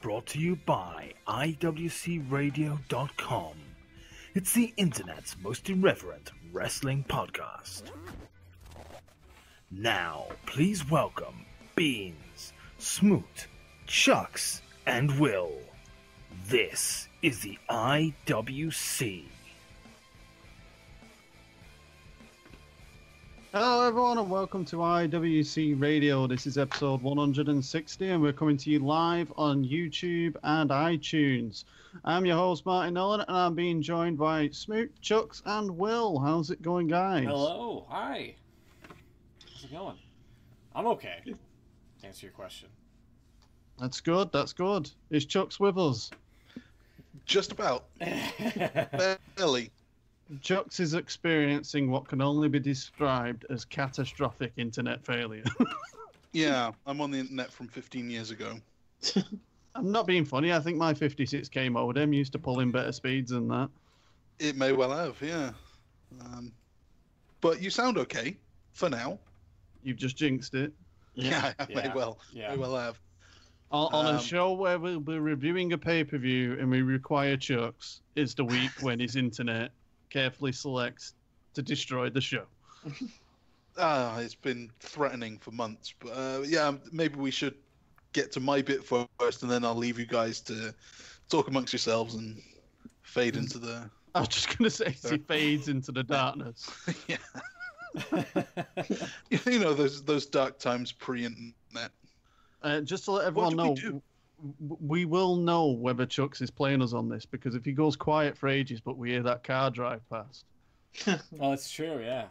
brought to you by IWCRadio.com. It's the internet's most irreverent wrestling podcast. Now, please welcome Beans, Smoot, Chucks, and Will. This is the IWC. Hello everyone and welcome to IWC Radio. This is episode 160 and we're coming to you live on YouTube and iTunes. I'm your host Martin Nolan and I'm being joined by Smoot, Chucks and Will. How's it going, guys? Hello, hi. How's it going? I'm okay, to answer your question. That's good, that's good. Is Chucks with us? Just about. Barely. Chucks is experiencing what can only be described as catastrophic internet failure. Yeah, I'm on the internet from 15 years ago. I'm not being funny. I think my 56k modem used to pull in better speeds than that. It may well have, yeah. But you sound okay for now. You've just jinxed it. Yeah, I may well have. On a show where we'll be reviewing a pay-per-view and we require Chucks, is the week when his internet carefully selects to destroy the show. It's been threatening for months. But yeah, maybe we should get to my bit first and then I'll leave you guys to talk amongst yourselves and fade into the... I was just going to say, he fades into the darkness. Yeah. You know, those dark times pre-internet. Just to let everyone know, we will know whether Chucks is playing us on this, because if he goes quiet for ages but we hear that car drive past. Well, it's true, yeah.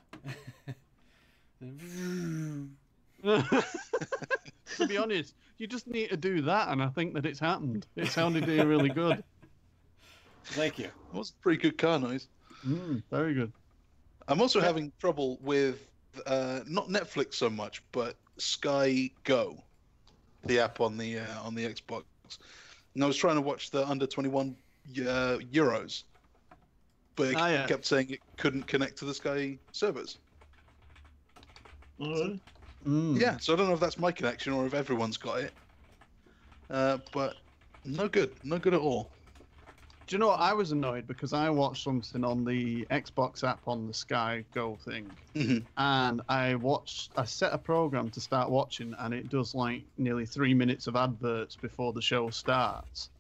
To be honest, you just need to do that and I think that it's happened. It sounded really good. Thank you. That was a pretty good car noise. Very good. I'm also having trouble with not Netflix so much, but Sky Go, the app on the Xbox. And I was trying to watch the under 21 Euros, but it kept saying it couldn't connect to the Sky servers. Oh, Yeah, so I don't know if that's my connection or if everyone's got it. But no good at all. Do you know what? I was annoyed because I watched something on the Xbox app on the Sky Go thing, and I set a program to start watching, and it does like nearly 3 minutes of adverts before the show starts.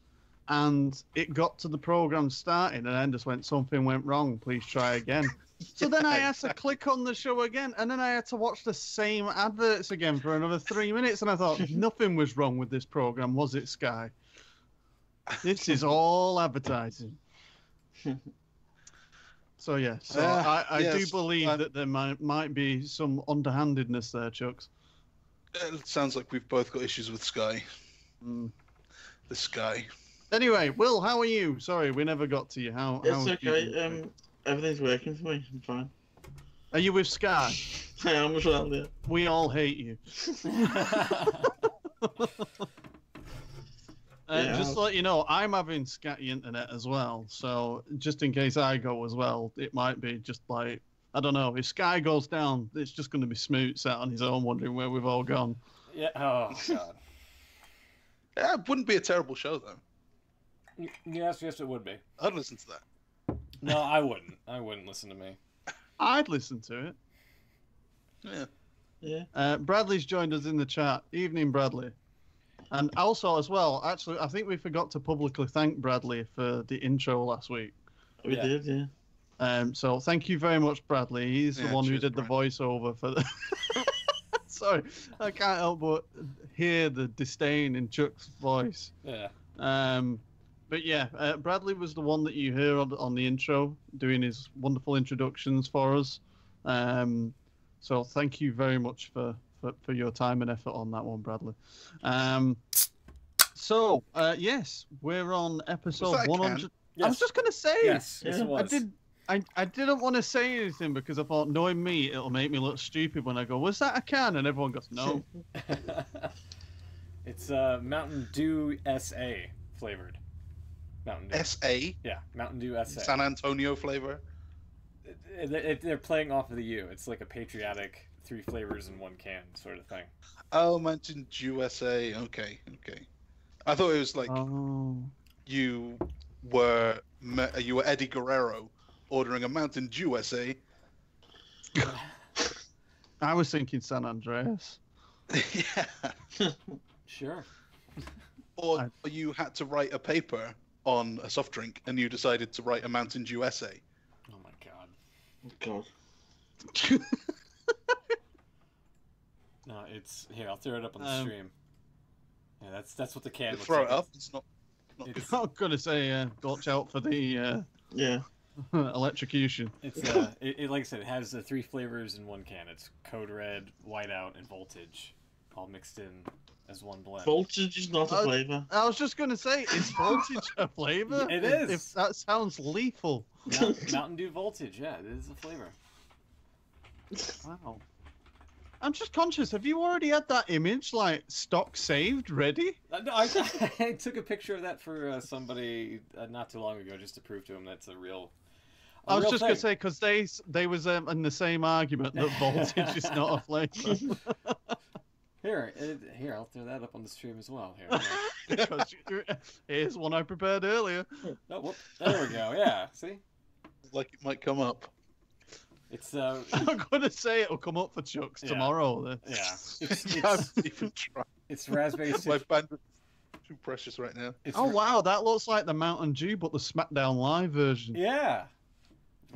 And it got to the program starting, and then just went, something went wrong, please try again. So then I had to click on the show again, and then I had to watch the same adverts again for another 3 minutes, and I thought, nothing was wrong with this program, was it, Sky? This is all advertising. So yeah, I do believe that there might be some underhandedness there, Chucks. It sounds like we've both got issues with Sky. The Sky. Anyway, Will, how are you? Sorry, we never got to you. It's okay. Everything's working for me. I'm fine. Are you with Sky? I am as well, yeah. We all hate you. Just to let you know, I'm having scatty internet as well, so just in case I go as well, it might be just like, I don't know, if Sky goes down, it's just going to be Smoot sat on his own wondering where we've all gone. Yeah. Oh God. Yeah, it wouldn't be a terrible show though. Yes, it would be. I'd listen to that. No, I wouldn't. I wouldn't listen to me. I'd listen to it. Yeah. Bradley's joined us in the chat. Evening, Bradley. And also, as well, actually, I think we forgot to publicly thank Bradley for the intro last week. We did, yeah. So thank you very much, Bradley. He's the one who did the Brad. voiceover for the... Sorry, I can't help but hear the disdain in Chuck's voice. Yeah. But yeah, Bradley was the one that you hear on the intro, doing his wonderful introductions for us. So thank you very much for your time and effort on that one, Bradley. Yes, we're on episode 100. Yes. I was just going to say, Yes, it was. I didn't want to say anything because I thought, knowing me, it'll make me look stupid when I go, was that a can? And everyone goes, no. It's Mountain Dew SA flavored. Mountain Dew. SA? Yeah, Mountain Dew SA. San Antonio flavor? They're playing off of the U. It's like a patriotic 3 flavors in 1 can sort of thing. Oh, Mountain Dew USA. Okay. I thought it was like Oh. you were Eddie Guerrero ordering a Mountain Dew essay. I was thinking San Andreas. Yeah. Sure. Or you had to write a paper on a soft drink and you decided to write a Mountain Dew essay. Oh my god. God. No, it's here. I'll throw it up on the stream. Yeah, that's what the can looks Throw like. it up. It's not good. I'm gonna say, watch out for the Yeah. electrocution. It's like I said, it has the 3 flavors in one can. It's Code Red, Whiteout, and Voltage, all mixed in as one blend. Voltage is not a flavor. I was just gonna say, is voltage a flavor? It is. If that sounds lethal. Mountain Dew Voltage, yeah, it is a flavor. Wow. I'm just conscious. Have you already had that image, like stock saved, ready? No, I took a picture of that for somebody not too long ago, just to prove to him that's a real. I was just thing. gonna say because they was in the same argument that voltage is not a flavor. Here, I'll throw that up on the stream as well. Here, Because here's one I prepared earlier. oh, whoop, there we go. Yeah, see, Like it might come up. it's I'm gonna say it'll come up for Chucks tomorrow. Then. yeah, I haven't even tried. it's raspberry. My bandwidth is too precious right now. Oh wow, that looks like the Mountain Dew, but the SmackDown Live version. Yeah,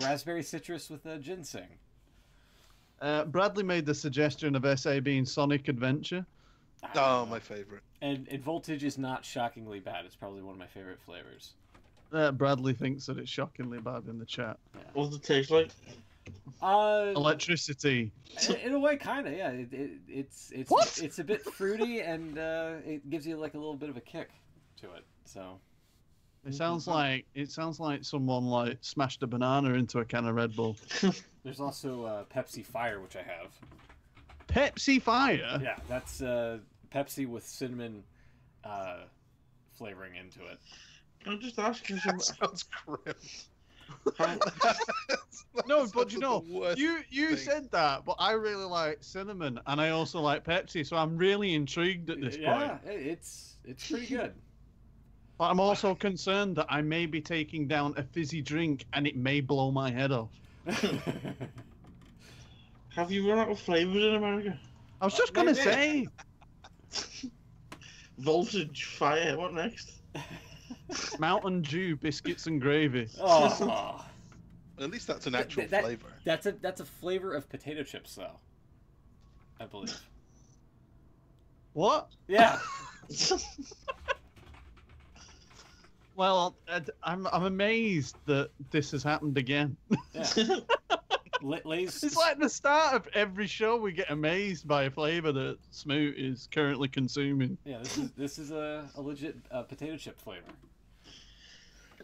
raspberry citrus with ginseng. Bradley made the suggestion of SA being Sonic Adventure. Oh, my favorite. And Voltage is not shockingly bad. It's probably one of my favorite flavors. Bradley thinks that it's shockingly bad in the chat. What does it taste like? Electricity. In a way, kind of, yeah. It's What? It's a bit fruity, and it gives you like a little bit of a kick to it. So It sounds like someone like smashed a banana into a can of Red Bull. there's also Pepsi Fire, which I have. Pepsi Fire. Yeah, that's Pepsi with cinnamon flavoring into it. I'm just asking. That sounds grim. No, but you know, the worst you thing. said that, but I really like cinnamon, and I also like Pepsi, so I'm really intrigued at this point. Yeah, it's pretty good. But I'm also concerned that I may be taking down a fizzy drink, and it may blow my head off. Have you run out of flavors in America? I was just gonna maybe. say, Voltage, fire. What next? Mountain Dew biscuits and gravy. Oh, At least that's an actual that- flavor. that's a flavor of potato chips, though. I believe. What? Yeah. Well, I'm amazed that this has happened again. Yeah. Lay's. It's like the start of every show we get amazed by a flavor that Smoot is currently consuming. Yeah, this is a legit potato chip flavor.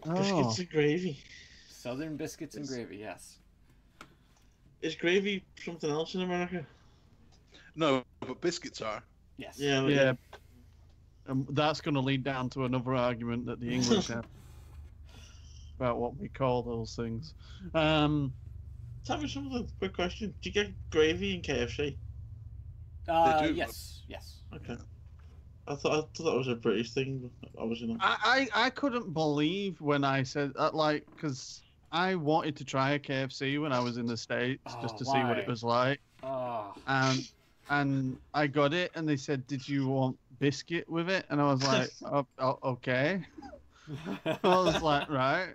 Biscuits and gravy. Southern biscuits and gravy, yes. Is gravy something else in America? No, but biscuits are. Yes. Yeah. Yeah. That's going to lead down to another argument that the English have about what we call those things. Tell me something. Quick question. Do you get gravy in KFC? They do. Yes. Yes. Okay. I thought that was a British thing, but obviously not. I couldn't believe when I said that, like, because I wanted to try a KFC when I was in the States just to see what it why? was like. Oh. And I got it, and they said, "Did you want biscuit with it?" And I was like, "Okay." I was like, "Right,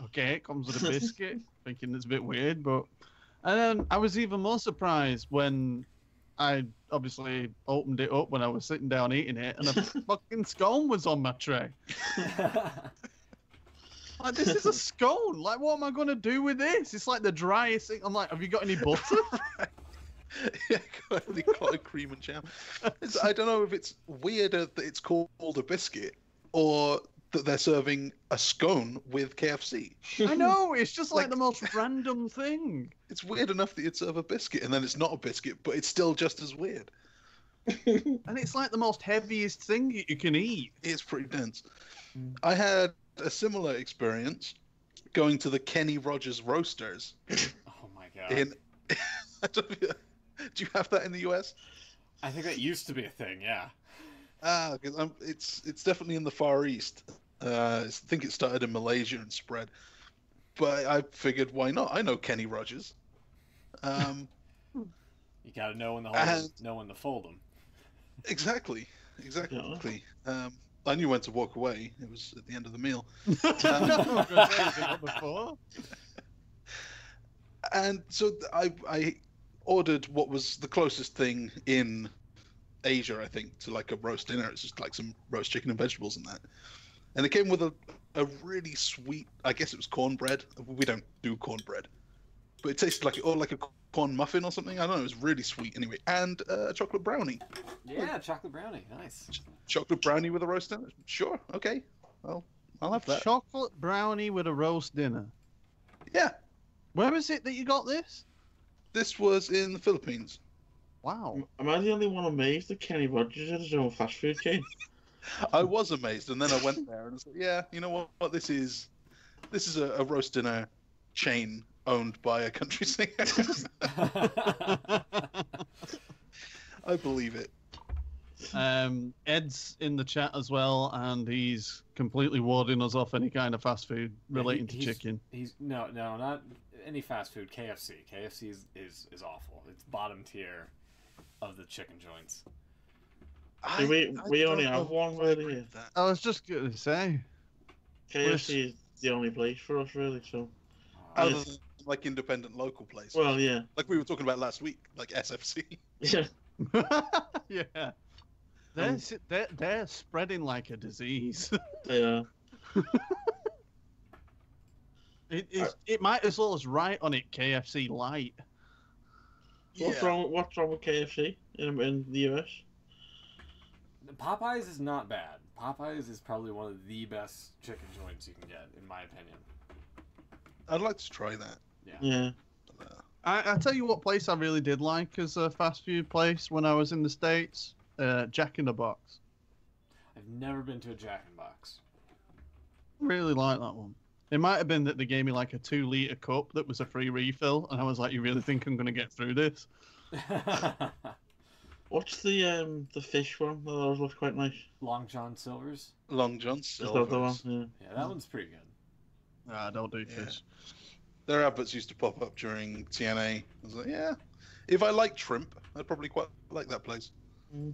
okay, it comes with a biscuit." Thinking it's a bit weird, but and then I was even more surprised when I obviously opened it up when I was sitting down eating it, and a fucking scone was on my tray. Like, this is a scone. Like, what am I gonna do with this? It's like the driest thing. I'm like, have you got any butter? Yeah, only clotted cream and jam. I don't know if it's weirder that it's called a biscuit or that they're serving a scone with KFC. I know, it's just like Like- the most random thing. It's weird enough that you'd serve a biscuit and then it's not a biscuit, but it's still just as weird. And it's like the most heaviest thing you can eat. It's pretty dense. I had a similar experience going to the Kenny Rogers Roasters Oh my god. in. I don't know, do you have that in the US? I think that used to be a thing. Yeah. 'Cause it's definitely in the Far East. I think it started in Malaysia and spread. But I figured, why not? I know Kenny Rogers. You gotta know when to know when to fold them. Exactly. I knew when to walk away. It was at the end of the meal. And so I ordered what was the closest thing in Asia, I think, to like a roast dinner. It's just like some roast chicken and vegetables and that. And it came with a really sweet, I guess it was cornbread. We don't do cornbread. But it tasted like a corn muffin or something. I don't know. It was really sweet anyway. And a chocolate brownie. Yeah, chocolate brownie. Nice. Chocolate brownie with a roast dinner? Sure. Okay. Well, I'll have that. Chocolate brownie with a roast dinner. Yeah. Where is it that you got this? This was in the Philippines. Wow. Am I the only one amazed that Kenny Rogers has his own fast food chain? I was amazed, and then I went there and I was like, yeah, you know what this is? This is a roast dinner chain owned by a country singer. I believe it. Ed's in the chat as well, and he's completely warding us off any kind of fast food relating to chicken. He's no, not any fast food. KFC. KFC is awful. It's bottom tier of the chicken joints. We only have one really here. I was just going to say. KFC is the only place for us really, so. Other than like independent local places. Well, yeah. Like we were talking about last week, like SFC. Yeah. Yeah. They're spreading like a disease. Yeah. It might as well as write on it KFC Light. What's wrong with KFC in the US? Popeyes is not bad. Popeyes is probably one of the best chicken joints you can get, in my opinion. I'd like to try that. Yeah. I tell you what place I really did like as a fast food place when I was in the States. Jack in the Box. I've never been to a Jack in the Box. Really like that one. It might have been that they gave me like a 2-liter cup that was a free refill, and I was like, "You really think I'm going to get through this?" What's the fish one? That always looks quite nice. Long John Silver's. Long John Is that the one? Silver's. Yeah. Yeah, that one's pretty good. I don't do fish. Their adverts used to pop up during TNA. I was like, yeah, if I like shrimp, I'd probably quite like that place. Mm.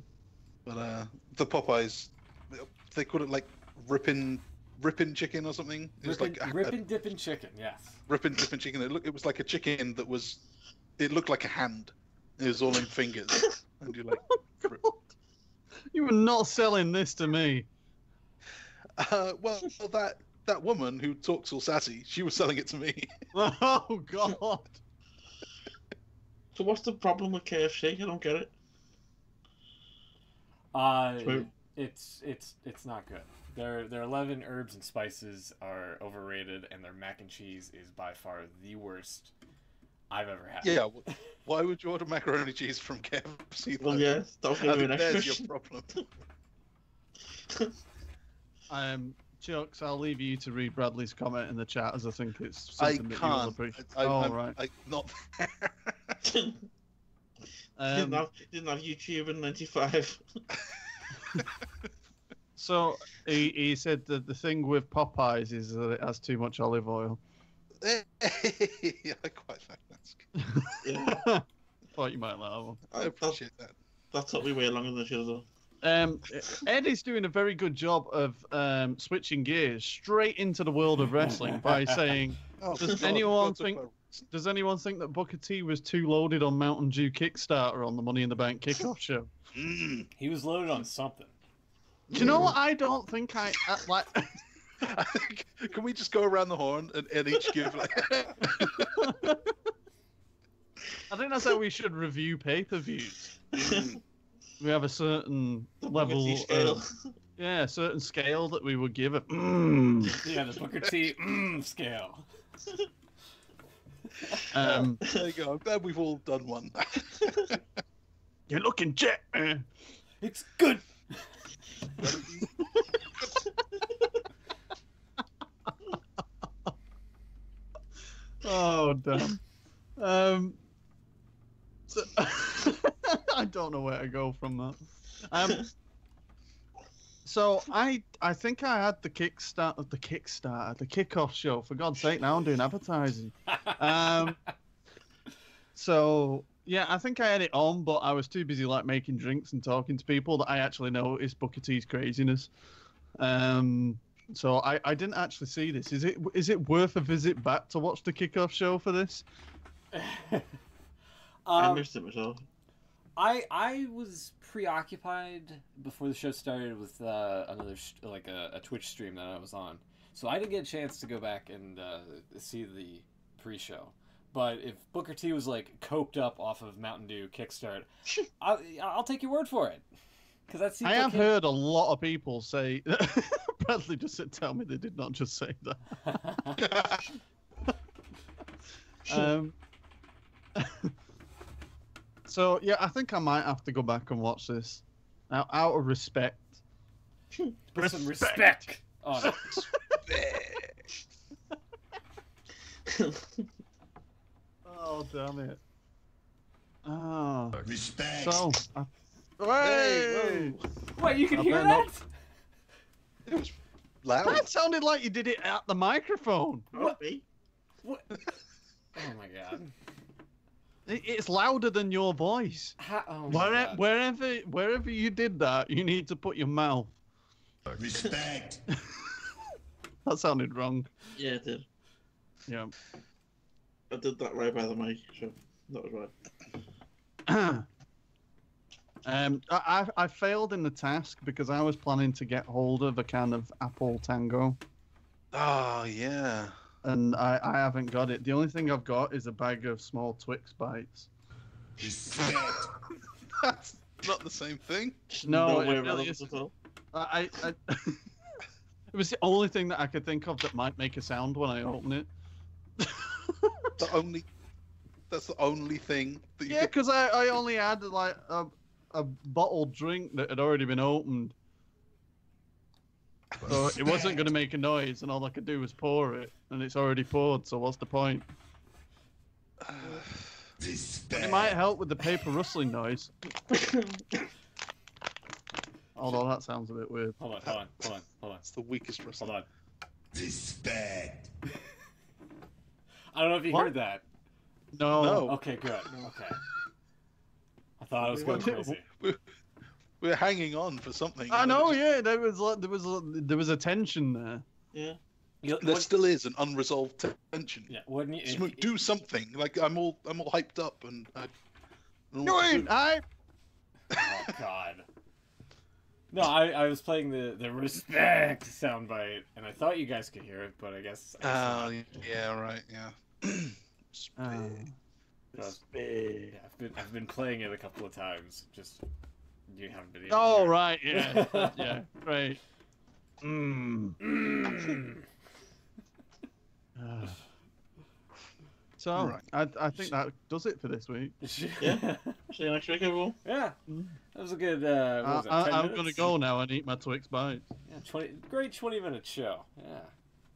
But the Popeyes, they called it like rippin' chicken or something. It was like Rippin' dippin' chicken, yes. rippin' dippin' chicken. It was like a chicken that was, it looked like a hand. It was all in fingers, and you're like, You were not selling this to me. well, that woman who talks all sassy, she was selling it to me. Oh God! So what's the problem with KFC? I don't get it. It's not good. Their 11 herbs and spices are overrated, and their mac and cheese is by far the worst I've ever had. Yeah, why would you order macaroni and cheese from KFC? Well, yeah, that's going to be an There's extra. your problem. Chucks, I'll leave you to read Bradley's comment in the chat, as I think it's I something that you'll can't. appreciate. I'm not there. Didn't have YouTube in '95. So he said that the thing with Popeyes is that it has too much olive oil. Yeah, I quite like that. Yeah. Thought you might like that one. I appreciate that. That took me way longer than it should have done. Ed is doing a very good job of switching gears straight into the world of wrestling by saying, does anyone think that Booker T was too loaded on Mountain Dew Kickstarter on the Money in the Bank kickoff show? He was loaded on something. Do you know what? I don't think I like. Can we just go around the horn and each give like? I think that's how we should review pay-per-views. We have a certain level, a certain scale that we would give it. Yeah, the Booker T scale. There you go. I'm glad we've all done one. You're looking jet. It's good. Oh damn. So, I don't know where to go from that. So I think I had the kickoff show. For God's sake, now I'm doing advertising. So yeah, I think I had it on, but I was too busy like making drinks and talking to people that I actually noticed Booker T's craziness. So I didn't actually see this. Is it worth a visit back to watch the kickoff show for this? I missed it myself. I was preoccupied before the show started with another a Twitch stream that I was on, so I didn't get a chance to go back and see the pre-show. But if Booker T was like coked up off of Mountain Dew Kickstart, I'll take your word for it. Because that seems. I have heard a lot of people say. Bradley just said, "Tell me they did not just say that." So yeah, I think I might have to go back and watch this out of respect. Put some respect on it. Oh damn it! Oh, Respect. so. Hey, Wait, you can I hear better that? not- It was loud. That sounded like you did it at the microphone. What? Me? What? Oh my god. It's louder than your voice. Oh my god. Wherever you did that, you need to put your mouth. Respect. That sounded wrong. Yeah, it did. Yeah. I did that right by the mic, so that was right. I failed in the task because I was planning to get hold of a can of Apple Tango, Oh yeah. and I haven't got it. The only thing I've got is a bag of small Twix bites. Respect. That's not the same thing. No, it way really relevant is. at all. I it was the only thing that I could think of that might make a sound when I open it. That's the only thing that you Yeah, because I only had like a bottled drink that had already been opened. So it wasn't going to make a noise, and all I could do was pour it, and it's already poured, so what's the point? Respect. It might help with the paper rustling noise. Although that sounds a bit weird. Hold on. It's the weakest wrestler. Hold on. Respect. I don't know if you What? heard that. No. Okay, good. Okay. I thought I was going crazy. We're hanging on for something. I and know, it yeah, there was a tension there. Yeah. There still is an unresolved tension. Yeah, wouldn't you? Just do something. Like I'm all hyped up and I don't know No, what to do. Oh God. No, I was playing the respect soundbite, and I thought you guys could hear it, but I guess. Yeah, right, yeah. Yeah, I've been playing it a couple of times. Just you haven't been able to Oh hear it. right, yeah, yeah, right. So Right. I think that does it for this week. Yeah. See you next week, everyone. Yeah, that was a good. What was it, 10 I'm minutes? gonna go now and eat my Twix bites. Yeah, great 20-minute show. Yeah,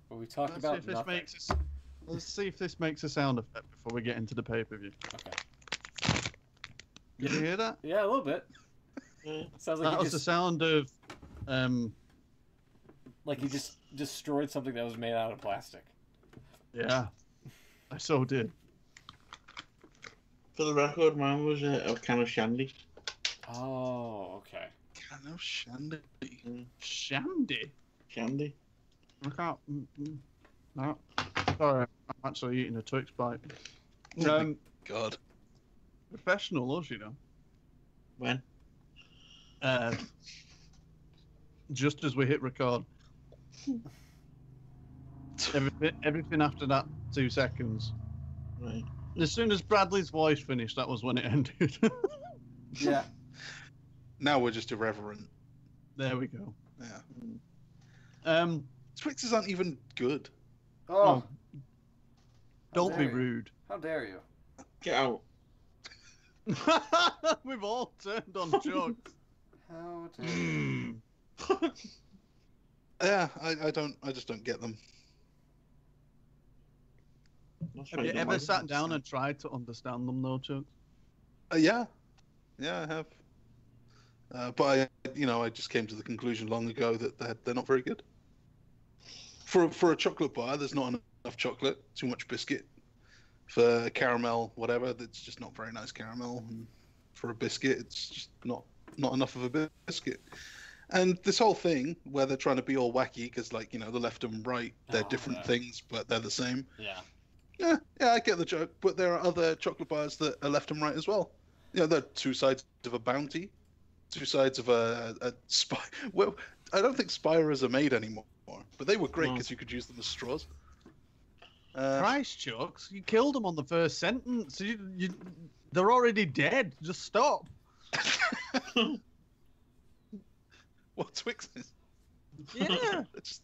where we talked Let's see about if this nothing. makes a, let's see if this makes a sound effect before we get into the pay-per-view. Okay. Did you hear that? Yeah, a little bit. Yeah. Sounds like That you was the just sound of like you just destroyed something that was made out of plastic. yeah. I so did. For the record, mine was a can of shandy. Oh, okay. Can of shandy. Shandy. Shandy. I can't. No. Sorry, I'm actually eating a Twix bite. God. Professional us, you know. When? Just as we hit record. Everything after that 2 seconds. Right. As soon as Bradley's voice finished, that was when it ended. Yeah. Now we're just irreverent. There we go. Yeah. Twixes aren't even good. Oh, Don't be dare you. rude. how dare you? Get out. We've all turned on jokes. How dare you? Yeah, I just don't get them. That's Have right, you don't ever mind. sat down and tried to understand them, though, Chuck? Yeah. Yeah, I have. But I just came to the conclusion long ago that they're not very good. For a chocolate bar, there's not enough chocolate, too much biscuit. For caramel, whatever, that's just not very nice caramel. And for a biscuit, it's just not enough of a biscuit. And this whole thing where they're trying to be all wacky because, the left and right, they're different things, but they're the same. Yeah, I get the joke. But there are other chocolate bars that are left and right as well. They're two sides of a bounty, two sides of a spy. Well, I don't think Spirers are made anymore, but they were great because you could use them as straws. Christ, Chucks, you killed them on the first sentence. They're already dead. Just stop. What Twixes? Yeah,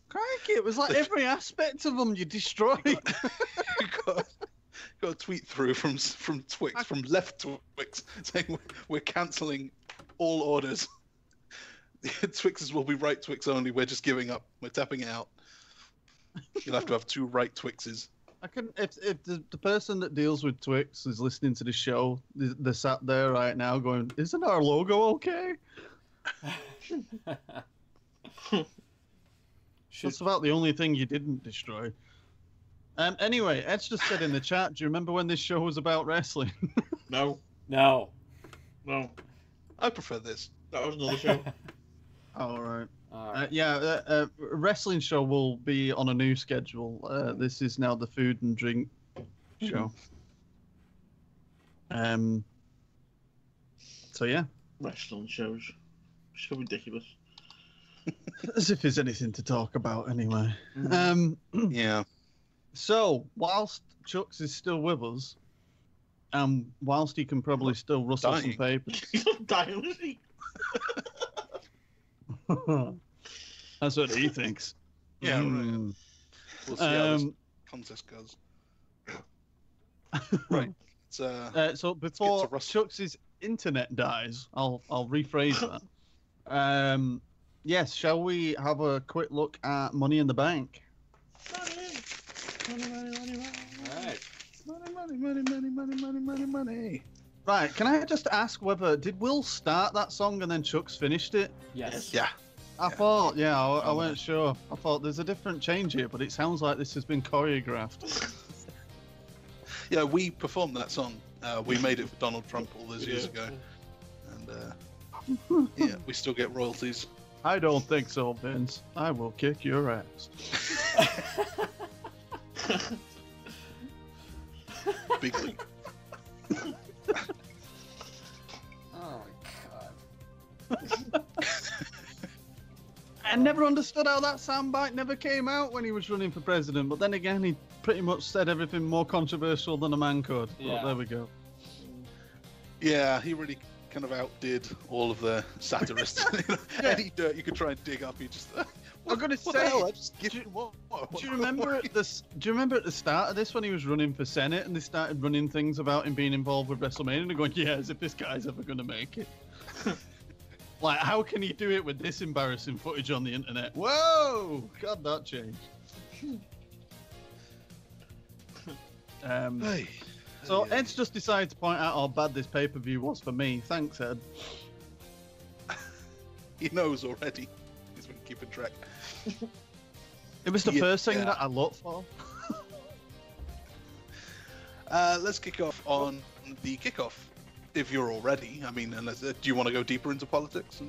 crikey! It was like every aspect of them you destroyed. You got a tweet through from Twix, from left Twix, saying we're cancelling all orders. Twixes will be right Twix only. We're just giving up. We're tapping it out. You'll have to have 2 right Twixes. If the person that deals with Twix is listening to the show, they're sat there right now going, "Isn't our logo okay?" That's about the only thing you didn't destroy. Anyway, Ed's just said in the chat, do you remember when this show was about wrestling? No. No. I prefer this. That was another show. All right. A wrestling show will be on a new schedule. This is now the food and drink show. So yeah. Wrestling shows. So ridiculous. As if there's anything to talk about anyway. Yeah. So, whilst Chucks is still with us, whilst he can probably still rustle some papers. He's not dying, is he? That's what he thinks. Yeah, right. We'll see how this contest goes. Right. So before Chucks' internet dies, I'll rephrase that. Yes, shall we have a quick look at Money in the Bank? Money. Right, can I just ask did Will start that song and then Chucks finished it? Yes. Yeah. I thought, I weren't sure. I thought there's a different change here, but it sounds like this has been choreographed. Yeah, we performed that song. We made it for Donald Trump all those years ago. And yeah, we still get royalties. I don't think so, Vince. I will kick your ass. Big league. Oh my god. I never understood how that soundbite never came out when he was running for president, but then again, he pretty much said everything more controversial than a man could. Yeah. But there we go. Yeah, he really kind of outdid all of the satirists. Any dirt you could try and dig up, he just. I'm gonna what say. the hell? I just give you more. Do you remember at the start of this when he was running for Senate and they started running things about him being involved with WrestleMania and they're going, yeah, as if this guy's ever gonna make it. Like, how can he do it with this embarrassing footage on the internet? Whoa! God, that changed. So Ed's just decided to point out how bad this pay-per-view was for me. Thanks, Ed. He knows already. He's been keeping track. It was the first thing that I looked for. Let's kick off on the kickoff, if you're all ready. I mean, unless do you want to go deeper into politics?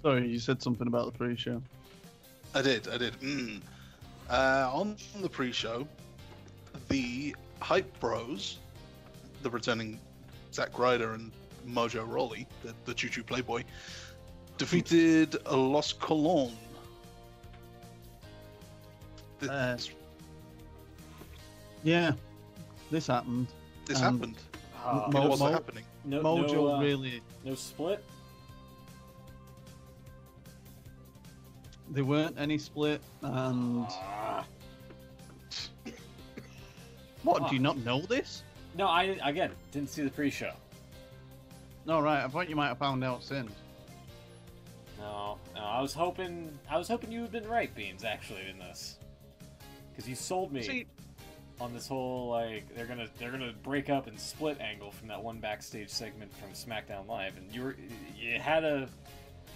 Sorry, you said something about the pre-show. I did. On the pre-show, the Hype Bros, the returning Zack Ryder and Mojo Rawley, the Choo Choo Playboy, defeated Los Colon. Yeah, this happened. This happened. It wasn't happening. Mojo really. No split? There weren't any split, and. What, do you not know this? No, I didn't see the pre-show. No, right. I thought you might have found out since. No, I was hoping you had been right, Beans, actually, in this. Because you sold me. See, on this whole like they're gonna break up and split angle from that one backstage segment from SmackDown Live, and you had a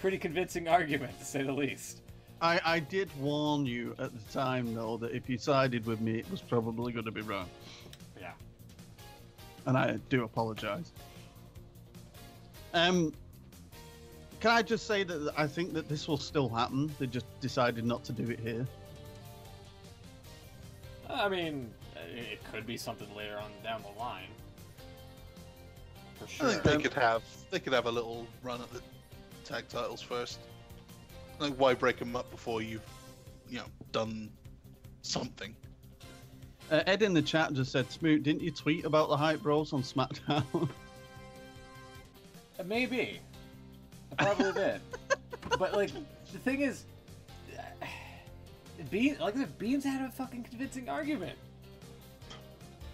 pretty convincing argument to say the least. I did warn you at the time though that if you sided with me, it was probably going to be wrong, Yeah. and I do apologise. Can I just say that I think that this will still happen? They just decided not to do it here. I mean, it could be something later on down the line. For sure. I think they could have a little run at the tag titles first. Like, why break them up before you've, done something? Ed in the chat just said, Smoot, didn't you tweet about the Hype Bros on SmackDown? Maybe. I probably did. But, like, the thing is, Beans had a fucking convincing argument.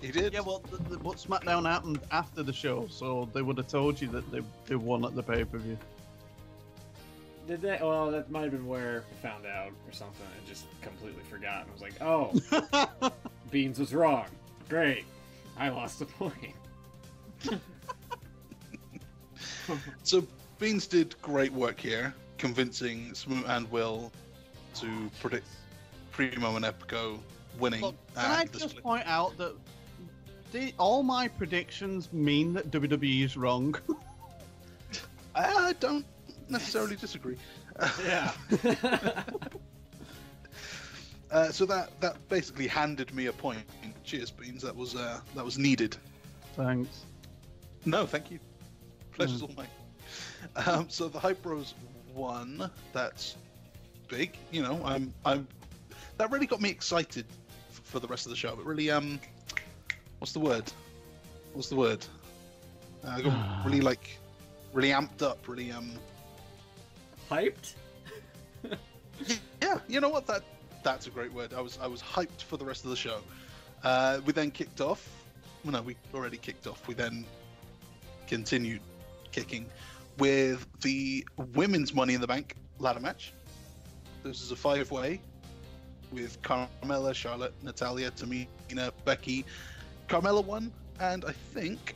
He did. Yeah, well, but SmackDown happened after the show, so they would have told you that they won at the pay-per-view. Did they? Well, that might have been where I found out or something. I just completely forgot. I was like, oh, Beans was wrong. Great. I lost a point. So Beans did great work here, convincing Smoot and Will to predict Primo and Epico winning. Look, can I just point out that all my predictions mean that WWE is wrong? I don't necessarily disagree. Yeah. So that basically handed me a point. Cheers, Beans. That was needed. Thanks. No, thank you. Pleasure's all mine. So the Hype Bros won. That's big. I'm that really got me excited for the rest of the show. It really what's the word? I got really amped up. Really Hyped? Yeah, you know what? That's a great word. I was hyped for the rest of the show. We then kicked off. Well, no, we already kicked off. We then continued kicking with the women's Money in the Bank ladder match. This is a 5-way with Carmella, Charlotte, Natalia, Tamina, Becky. Carmella won, and I think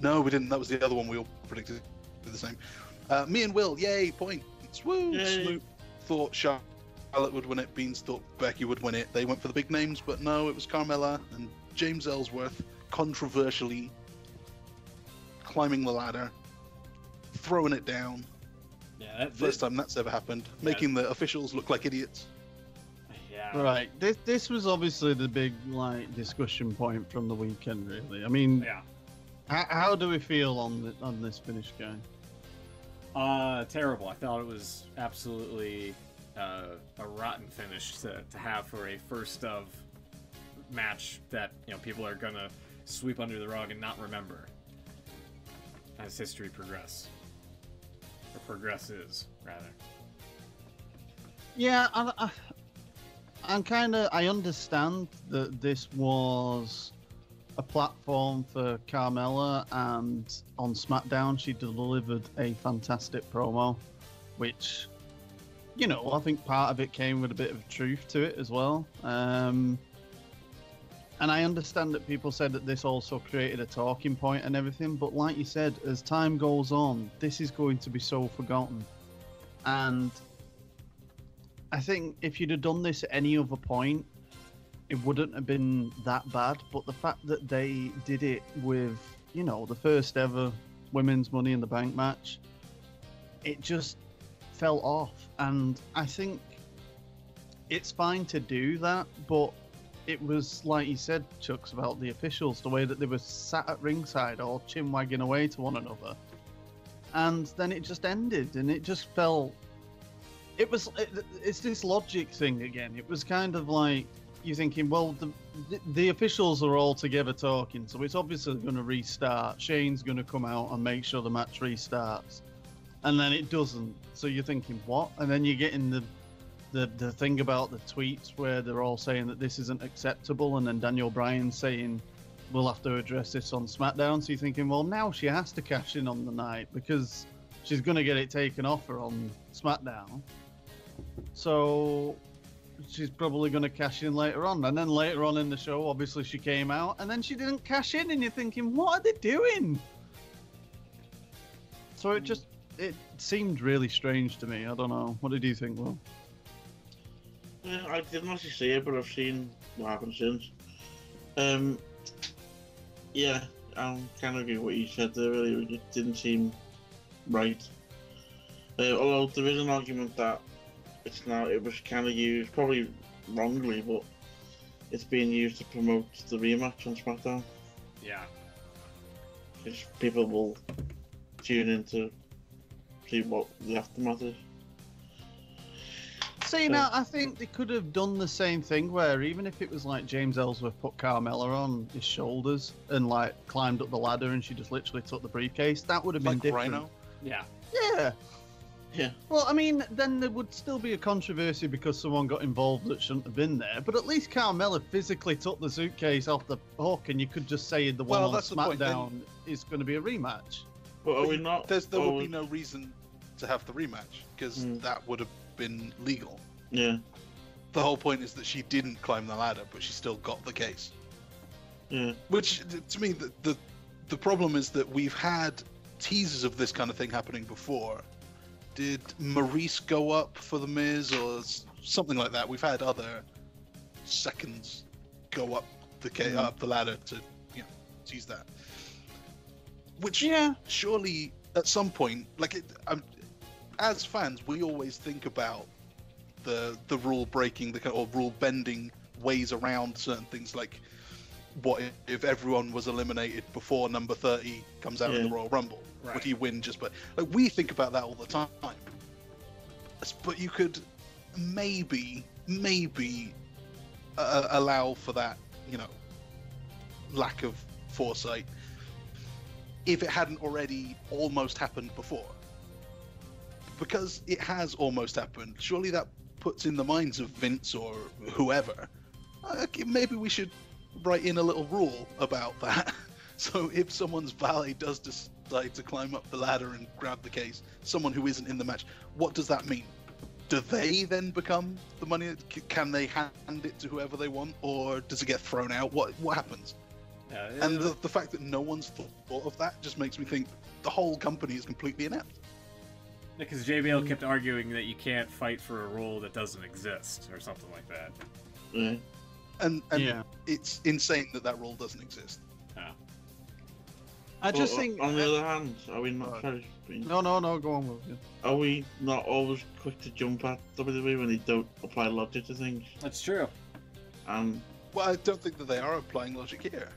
No, we didn't. That was the other one we all predicted the same. Me and Will, yay, points. Woo! Yay. Snoop thought Charlotte would win it. Beans thought Becky would win it. They went for the big names, but no, it was Carmella and James Ellsworth controversially climbing the ladder, throwing it down. Yeah, First time that's ever happened, making the officials look like idiots. Yeah. Right. This was obviously the big discussion point from the weekend, really. I mean, Yeah. how do we feel on this finish, guy? Terrible. I thought it was absolutely a rotten finish to have for a first of match that people are gonna sweep under the rug and not remember as history progresses, rather. Yeah, I understand that this was a platform for Carmella, and on SmackDown she delivered a fantastic promo, which, I think part of it came with a bit of truth to it as well. And I understand that people said that this also created a talking point and everything, but like you said, as time goes on, this is going to be so forgotten. And I think if you'd have done this at any other point, it wouldn't have been that bad. But the fact that they did it with, the first ever women's Money in the Bank match, it just fell off. And I think it's fine to do that, but it was, like you said, Chucks, about the officials, the way that they were sat at ringside all chin-wagging away to one another. And then it just ended, and it just felt... It's this logic thing again. It was kind of like you're thinking, well, the officials are all together talking, so it's obviously going to restart. Shane's going to come out and make sure the match restarts. And then it doesn't. So you're thinking, what? And then you're getting the thing about the tweets where they're all saying that this isn't acceptable, and then Daniel Bryan saying we'll have to address this on SmackDown. So you're thinking, well, now she has to cash in on the night because she's going to get it taken off her on SmackDown. So she's probably going to cash in later on. And then later on in the show, obviously she came out, and then she didn't cash in, and you're thinking, what are they doing? So it seemed really strange to me. I don't know. What did you think, Will? Yeah, I didn't actually see it, but I've seen what happened since. Yeah, I'm kind of agree with what you said there. Really, it didn't seem right. Although there is an argument that it was kind of used, probably wrongly, but it's being used to promote the rematch on SmackDown. Yeah. Because people will tune in to see what the aftermath is. See, now, I think they could have done the same thing where even if it was like James Ellsworth put Carmella on his shoulders and like climbed up the ladder and she just literally took the briefcase, that would have been Like different. Rhino? Yeah. Yeah. Yeah. Well, I mean, then there would still be a controversy because someone got involved that shouldn't have been there. But at least Carmella physically took the suitcase off the hook, and you could just say the one on that's the point, SmackDown is going to be a rematch. But are we not? There would be no reason to have the rematch because that would have been legal. Yeah. The whole point is that she didn't climb the ladder, but she still got the case. Yeah. Which, to me, the problem is that we've had teasers of this kind of thing happening before. Did Maurice go up for the Miz or something like that? We've had other seconds go up the ladder to tease that. Which surely at some point, as fans, we always think about the rule breaking, or rule bending ways around certain things. Like, what if everyone was eliminated before number 30 comes out in the Royal Rumble? Right. Would he win just by... Like, we think about that all the time. But you could maybe allow for that, lack of foresight if it hadn't already almost happened before. Because it has almost happened. Surely that puts in the minds of Vince or whoever. Maybe we should write in a little rule about that. So if someone's valet does decide to climb up the ladder and grab the case, someone who isn't in the match, what does that mean? Do they then become the money? Can they hand it to whoever they want, or does it get thrown out? What happens? Yeah, And the fact that no one's thought of that just makes me think the whole company is completely inept. Because JBL kept arguing that you can't fight for a rule that doesn't exist, or something like that. Yeah. And it's insane that rule doesn't exist. I just think... On the other hand, are we not... Sorry, No, go on, Will. Yeah. Are we not always quick to jump at WWE when they don't apply logic to things? That's true. Well, I don't think that they are applying logic here.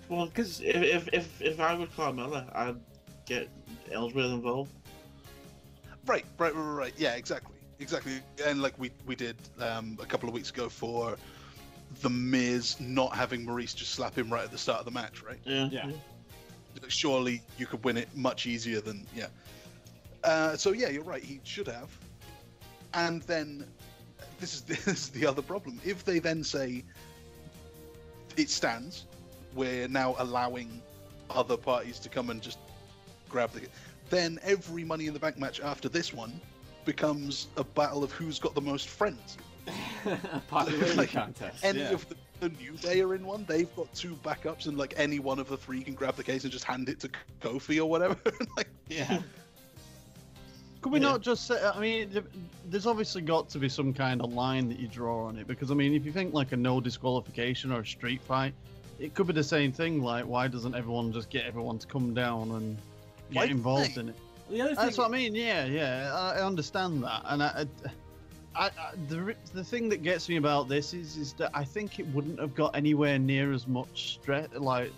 Well, because if I was Carmella, I'd get Ellsworth involved. Right. Yeah, exactly. And like we did a couple of weeks ago for the Miz not having Maurice just slap him right at the start of the match, right? Yeah. Surely you could win it much easier than so yeah, you're right. He should have. And then this is the other problem. If they then say it stands, we're now allowing other parties to come and just grab then every Money in the Bank match after this one becomes a battle of who's got the most friends. Popularity contest. Any of the New Day are in one. They've got two backups, and like any one of the three can grab the case and just hand it to Kofi or whatever. Could we not just say? I mean, there's obviously got to be some kind of line that you draw on it, because I mean, if you think like a no disqualification or a street fight, it could be the same thing. Like, why doesn't everyone just get everyone to come down and get involved in it? The other thing... That's what I mean. Yeah, I understand that, and the thing that gets me about this is that I think it wouldn't have got anywhere near as much stress, like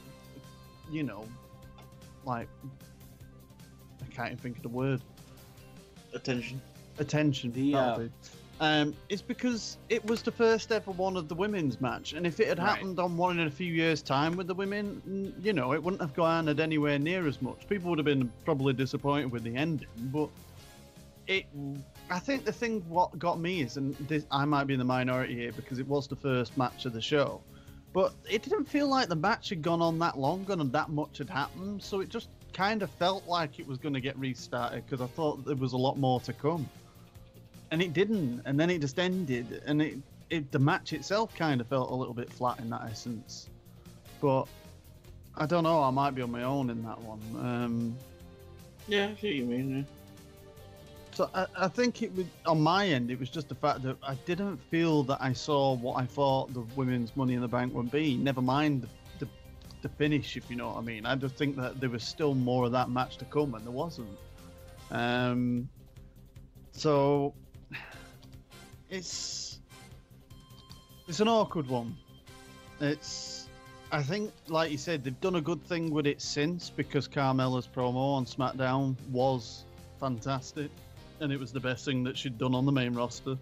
I can't even think of the word. Attention. It's because it was the first ever one of the women's match, and if it had happened on one in a few years' time with the women, it wouldn't have garnered anywhere near as much. People would have been probably disappointed with the ending, but I think the thing what got me is, and I might be in the minority here because it was the first match of the show, but it didn't feel like the match had gone on that long and that much had happened, so it just kind of felt like it was going to get restarted because I thought there was a lot more to come. And it didn't, and then it just ended, and the match itself kind of felt a little bit flat in that essence. But I don't know. I might be on my own in that one. Yeah, I see what you mean. Yeah. So I think it was on my end. It was just the fact that I didn't feel that I saw what I thought the women's Money in the Bank would be. Never mind the finish, if you know what I mean. I just think that there was still more of that match to come, and there wasn't. So it's an awkward one. I think, like you said, they've done a good thing with it since, because Carmella's promo on SmackDown was fantastic, and it was the best thing that she'd done on the main roster.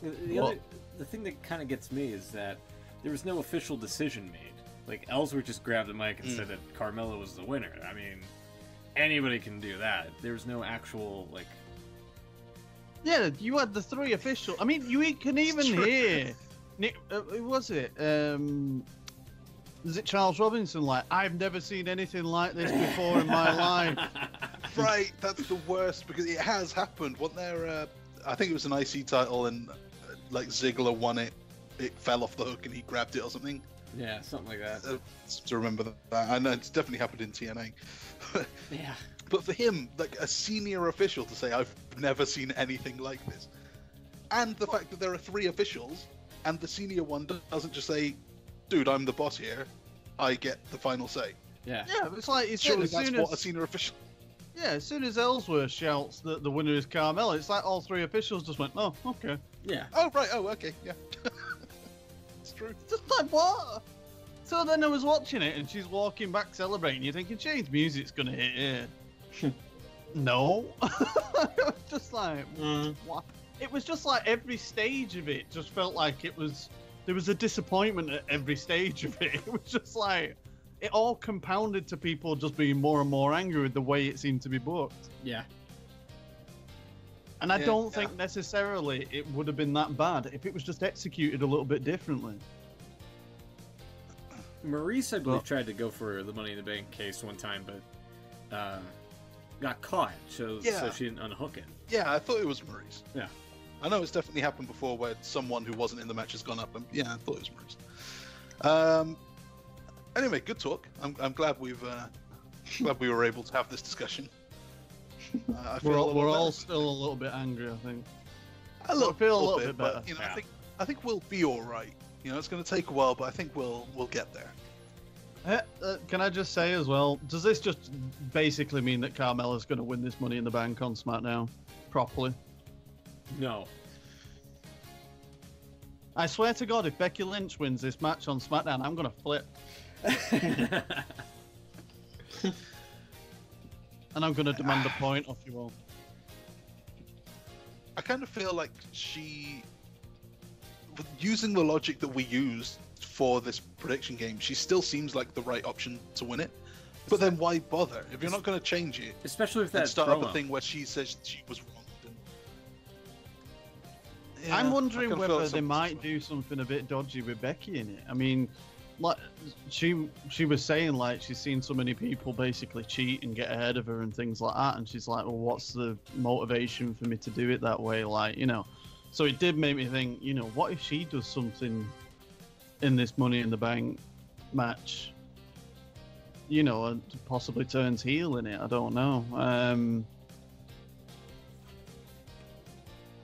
The thing that kind of gets me is that there was no official decision made. Like, Ellsworth just grabbed the mic and said that Carmella was the winner. I mean, anybody can do that. There was no actual, like... Yeah, you had the 3 official. I mean, you can even hear... who was it? Was it Charles Robinson? Like, I've never seen anything like this before in my life. Right, that's the worst, because it has happened. Wasn't there, I think it was an IC title, and like Ziggler won it. It fell off the hook and he grabbed it or something. Yeah, something like that. To remember that. I know it's definitely happened in TNA. Yeah. But for him, like a senior official to say, I've never seen anything like this. And the fact that there are 3 officials, and the senior one doesn't just say, dude, I'm the boss here, I get the final say. Yeah. Yeah, it's like, Surely that's what a senior official... Yeah, as soon as Ellsworth shouts that the winner is Carmella, it's like all 3 officials just went, oh, okay. Yeah. Oh, right, oh, okay, yeah. It's true. Just like, what? So then I was watching it, and she's walking back celebrating. You're thinking, Shane's music's gonna hit here. No. It was just like, what? It was just like every stage of it just felt like there was a disappointment at every stage of it. It was just like, it all compounded to people just being more and more angry with the way it seemed to be booked. Yeah. And I don't think necessarily it would have been that bad if it was just executed a little bit differently. Maurice, I believe, tried to go for the Money in the Bank case one time, but got caught, so she didn't unhook it. Yeah, I thought it was Maurice. Yeah. I know it's definitely happened before where someone who wasn't in the match has gone up, and yeah, I thought it was Maurice. Anyway, good talk. I'm glad we were able to have this discussion. We're all still a little bit angry, I think. I feel a little bit better. But, you know, I think we'll be all right. You know, it's going to take a while, but I think we'll get there. Can I just say as well, does this just basically mean that Carmella's going to win this Money in the Bank on SmackDown properly? No. I swear to God, if Becky Lynch wins this match on SmackDown, I'm going to flip. And I'm going to demand a point off you all. I kind of feel like using the logic that we used for this prediction game, she still seems like the right option to win it. But then why bother? If you're not going to change it, especially if that start up a thing where she says she was wrong. Yeah, I'm wondering whether they might do something a bit dodgy with Becky in it. I mean, like she was saying, like she's seen so many people basically cheat and get ahead of her and things like that, and she's like, well, what's the motivation for me to do it that way? Like, you know. So it did make me think, you know, what if she does something in this Money in the Bank match, you know, and possibly turns heel in it? I don't know.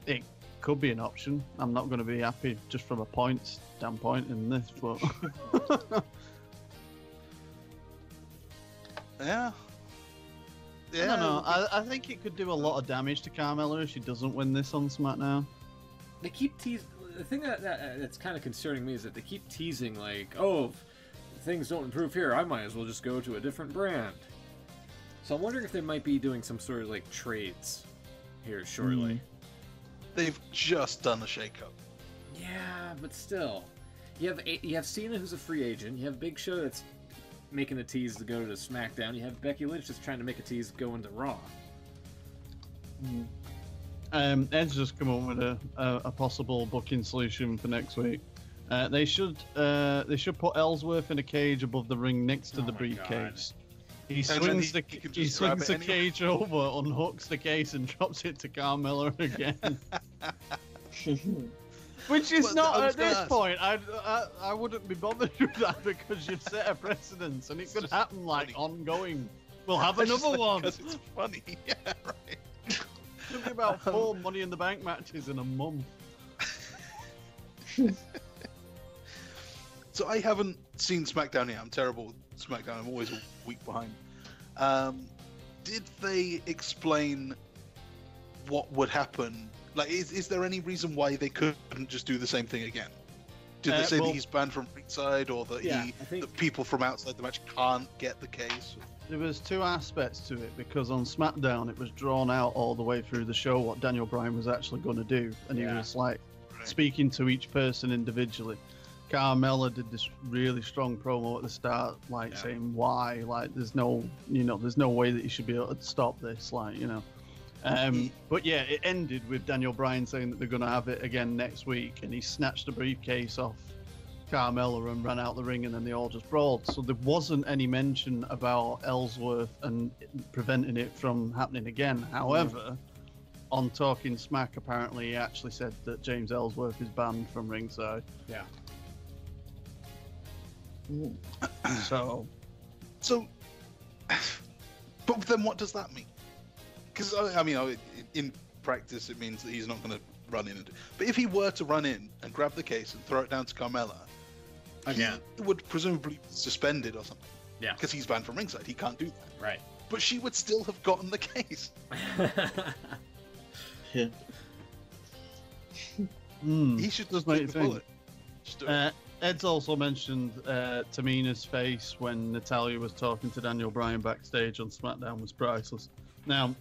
It could be an option. I'm not going to be happy just from a points standpoint in this, but yeah. I don't know. I think it could do a lot of damage to Carmella if she doesn't win this on SmackDown. They keep teasing. The thing that's kind of concerning me is that they keep teasing, like, oh, if things don't improve here, I might as well just go to a different brand. So I'm wondering if they might be doing some sort of like trades here shortly. They've just done a shakeup. Yeah, but still, you have Cena, who's a free agent. You have Big Show that's making a tease to go to SmackDown. You have Becky Lynch just trying to make a tease to go into Raw. Ed's just come up with a possible booking solution for next week. They should put Ellsworth in a cage above the ring next to the briefcase. He swings the cage over, unhooks the case, and drops it to Carmella again. Which is Well, not I was at gonna this ask. point. I wouldn't be bothered with that because you've set a precedence and it could happen like funny. ongoing. We'll have It's just another like, one. 'cause it's funny. Yeah, right. It'll be about 4 Money in the Bank matches in a month. So I haven't seen SmackDown yet. I'm terrible with SmackDown. I'm always a week behind. Did they explain what would happen? Like, is there any reason why they couldn't just do the same thing again? Did they say well- that he's banned from ringside, or that Yeah, I think- the people from outside the match can't get the case? There was two aspects to it because on SmackDown it was drawn out all the way through the show what Daniel Bryan was actually going to do, and he Yeah. was like Right. speaking to each person individually. Carmella did this really strong promo at the start, like Yeah. saying why, like there's no way that you should be able to stop this, like But yeah, it ended with Daniel Bryan saying that they're going to have it again next week, and he snatched the briefcase off Carmella and ran out the ring, and then they all just brawled. So there wasn't any mention about Ellsworth and preventing it from happening again. However, on Talking Smack, apparently he actually said that James Ellsworth is banned from ringside. Yeah. So So, but then what does that mean? Because I mean, in practice, it means that he's not going to run in. But if he were to run in and grab the case and throw it down to Carmella, Again. he would presumably be suspended or something. Yeah. Because he's banned from ringside, he can't do that. Right. But she would still have gotten the case. Yeah. He should Does just make take you the think. bullet. Just do it. Ed's also mentioned Tamina's face when Natalia was talking to Daniel Bryan backstage on SmackDown was priceless. Now,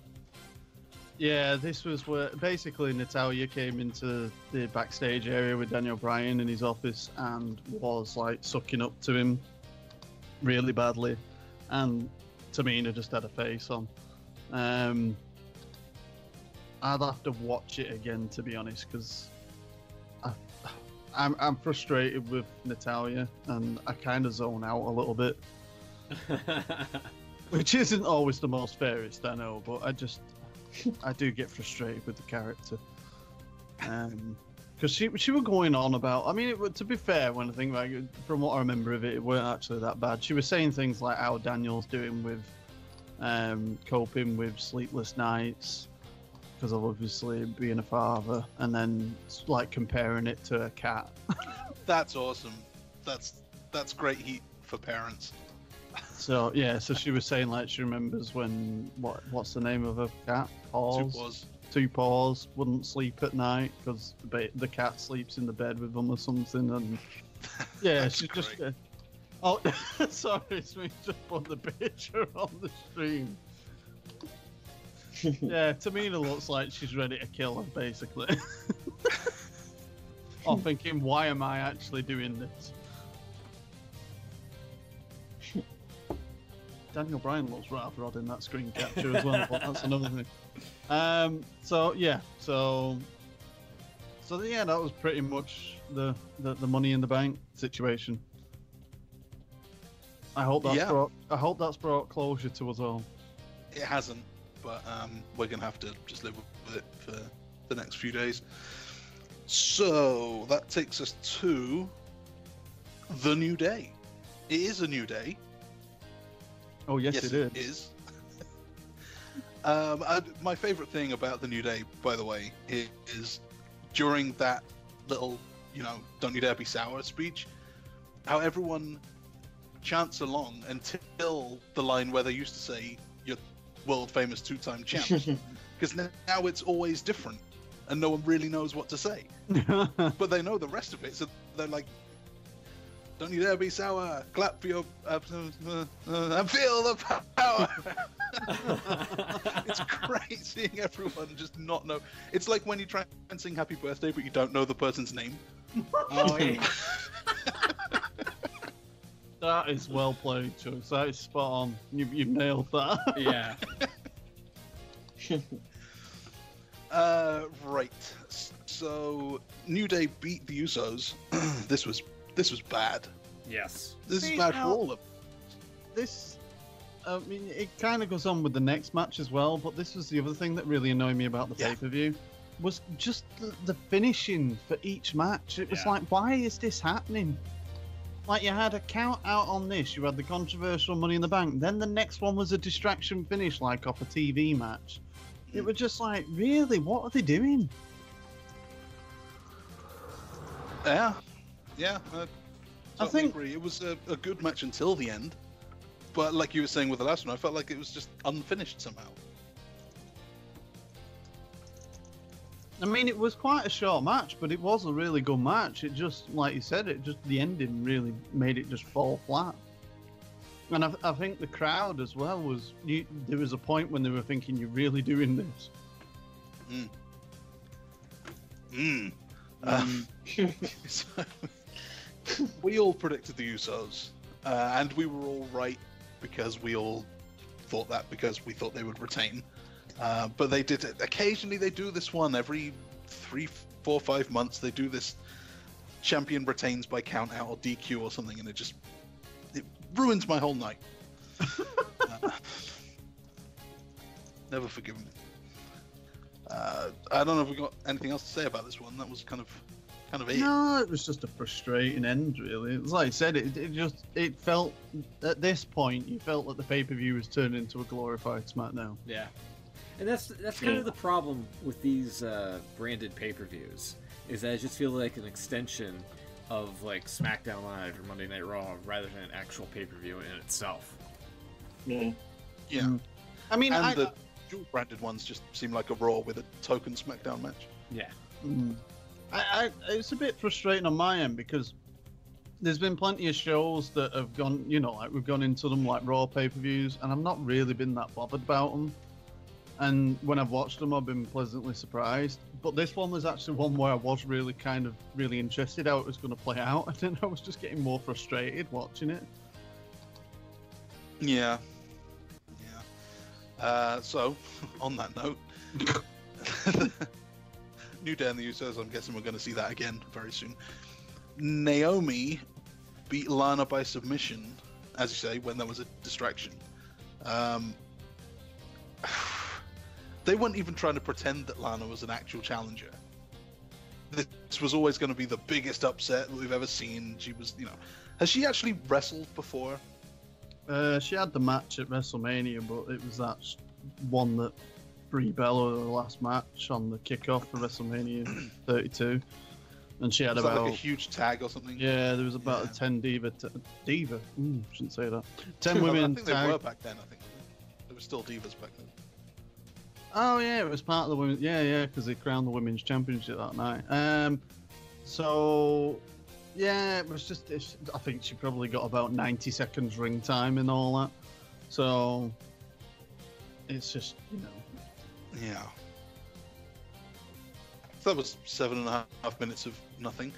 yeah, this was where basically Natalia came into the backstage area with Daniel Bryan in his office and was like sucking up to him really badly, and Tamina just had a face on. I'd have to watch it again to be honest, because I'm frustrated with Natalia and I kind of zone out a little bit, which isn't always the most fairest, I know, but I do get frustrated with the character. Because she was going on about, I mean, to be fair, when I think about it, from what I remember of it weren't actually that bad. She was saying things like how Daniel's doing with coping with sleepless nights, because of obviously being a father, and then like comparing it to a cat. That's awesome. That's great heat for parents. So yeah, so she was saying like she remembers when what's the name of her cat? Paws. Two Paws wouldn't sleep at night because the cat sleeps in the bed with them or something, and yeah, That's she just. great. Oh, sorry, it's me just put the picture on the stream. Yeah, Tamina looks like she's ready to kill her, basically. I'm thinking, why am I actually doing this? Daniel Bryan looks rather odd in that screen capture as well, but that's another thing. So yeah, that was pretty much the Money in the Bank situation. I hope that's brought closure to us all. It hasn't, but we're gonna have to just live with it for the next few days. So that takes us to the New Day. It is a new day. Oh yes, it is. It is. My favorite thing about the New Day, by the way, is during that little, "Don't You Dare Be Sour" speech, how everyone chants along until the line where they used to say, "You're world famous two-time champ," because now it's always different, and no one really knows what to say, but they know the rest of it, so they're like, "Don't you dare be sour, clap for your and feel the power." It's great seeing everyone just not know. It's like when you try and sing happy birthday but you don't know the person's name. Oh, yeah. That is well played, Chugs. That is spot on. You've nailed that. Yeah. Right. So New Day beat the Usos. This was bad. Yes. This See, is bad for now- all of them. This, I mean, it kind of goes on with the next match as well, but this was the other thing that really annoyed me about the Yeah. pay-per-view. was just the finishing for each match. It was like, why is this happening? Like, you had a count out on this, you had the controversial Money in the Bank, then the next one was a distraction finish, like off a TV match. It was just like, really, what are they doing? Yeah, I think agree. It was a good match until the end, but like you were saying with the last one, I felt like it was just unfinished somehow. I mean, it was quite a short match, but it was a really good match. It just, like you said, the ending really made it just fall flat. And I think the crowd as well there was a point when they were thinking, you're really doing this. So, we all predicted the Usos, and we were all right because we all thought that because we thought they would retain. But they did it. Occasionally they do this one every 3, 4, 5 months. They do this champion retains by count out or DQ or something, and it ruins my whole night. Never forgive me. I don't know if we got anything else to say about this one. That was kind of it. No, it was just a frustrating end, really. It was like I said, it felt at this point you felt that the pay-per-view was turned into a glorified SmackDown. Yeah. And that's kind of the problem with these branded pay-per-views, is that I just feel like an extension of like SmackDown Live or Monday Night Raw rather than an actual pay-per-view in itself. Yeah. I mean, the dual branded ones just seem like a Raw with a token SmackDown match. Yeah. It's a bit frustrating on my end because there's been plenty of shows that have gone, like we've gone into them like Raw pay-per-views, and I've not really been that bothered about them. And when I've watched them, I've been pleasantly surprised. But this one was actually one where I was really interested how it was going to play out. And then I was just getting more frustrated watching it. Yeah. So, on that note, New Day and the Usos, I'm guessing we're going to see that again very soon. Naomi beat Lana by submission, as you say, when there was a distraction. They weren't even trying to pretend that Lana was an actual challenger. This was always going to be the biggest upset that we've ever seen. She was, has she actually wrestled before? She had the match at WrestleMania, but it was that one that Brie Bella, the last match on the kickoff for WrestleMania 32. And she had about like a huge tag or something. Yeah, there was about a 10 diva. Shouldn't say that. 10 women. I think they were back then. I think they were still divas back then. Oh yeah, it was part of the women. Yeah, because they crowned the women's championship that night. So yeah, it was just. I think she probably got about 90 seconds ring time and all that. So it's just Yeah. So that was 7.5 minutes of nothing.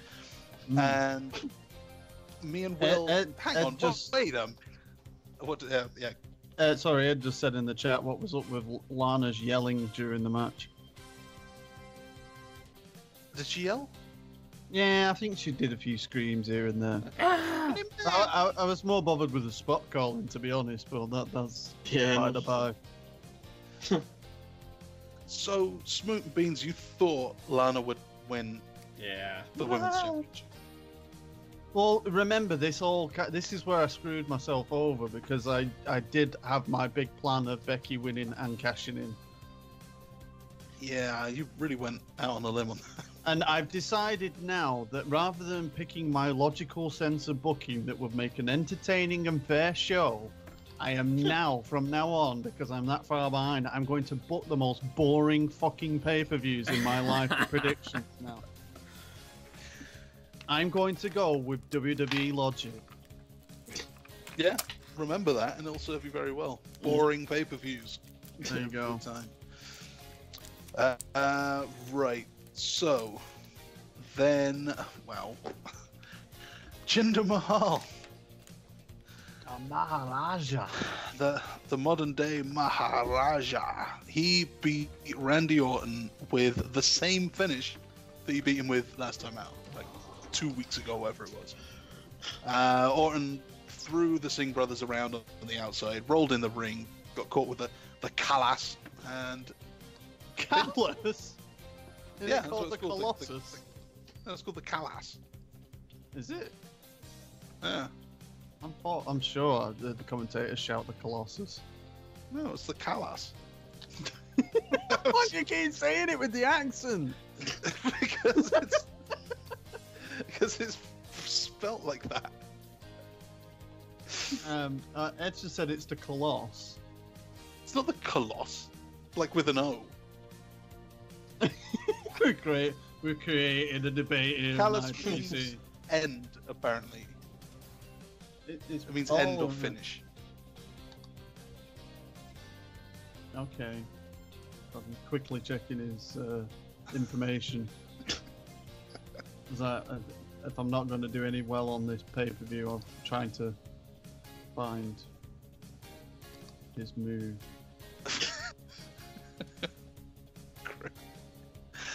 And me and Will. Hang on, just wait. What? Yeah. Sorry, Ed just said in the chat what was up with Lana's yelling during the match. Did she yell? Yeah, I think she did a few screams here and there. I was more bothered with the spot calling, to be honest, but that's by the by. So, Smoot and Beans, you thought Lana would win the women's championship? Well, remember, this is where I screwed myself over, because I did have my big plan of Becky winning and cashing in. Yeah, you really went out on a limb on that. And I've decided now that rather than picking my logical sense of booking that would make an entertaining and fair show, I am now, from now on, because I'm that far behind, I'm going to book the most boring fucking pay-per-views in my life for predictions now. I'm going to go with WWE logic. Yeah, remember that, and it'll serve you very well. Boring pay-per-views. There you go. Right. So, then, well, Jinder Mahal. Maharaja. The modern day Maharaja. He beat Randy Orton with the same finish that he beat him with last time out, like 2 weeks ago, whatever it was. Orton threw the Singh brothers around on the outside, rolled in the ring, got caught with the Callas, and... Callas? Is Yeah, it that's called what the it's called, Colossus? No, it's called the Calas. Is it? Yeah. I'm sure the commentators shout the Colossus. No, it's the Calas. Why do you keep saying it with the accent? because it's spelt like that. Ed just said it's the Coloss. It's not the Coloss, like with an O. We're creating a debate here. Callus IWC. means end, apparently. It It means end or finish. Okay. I'm quickly checking his information. If I'm not going to do any well on this pay-per-view, I'm trying to find his move.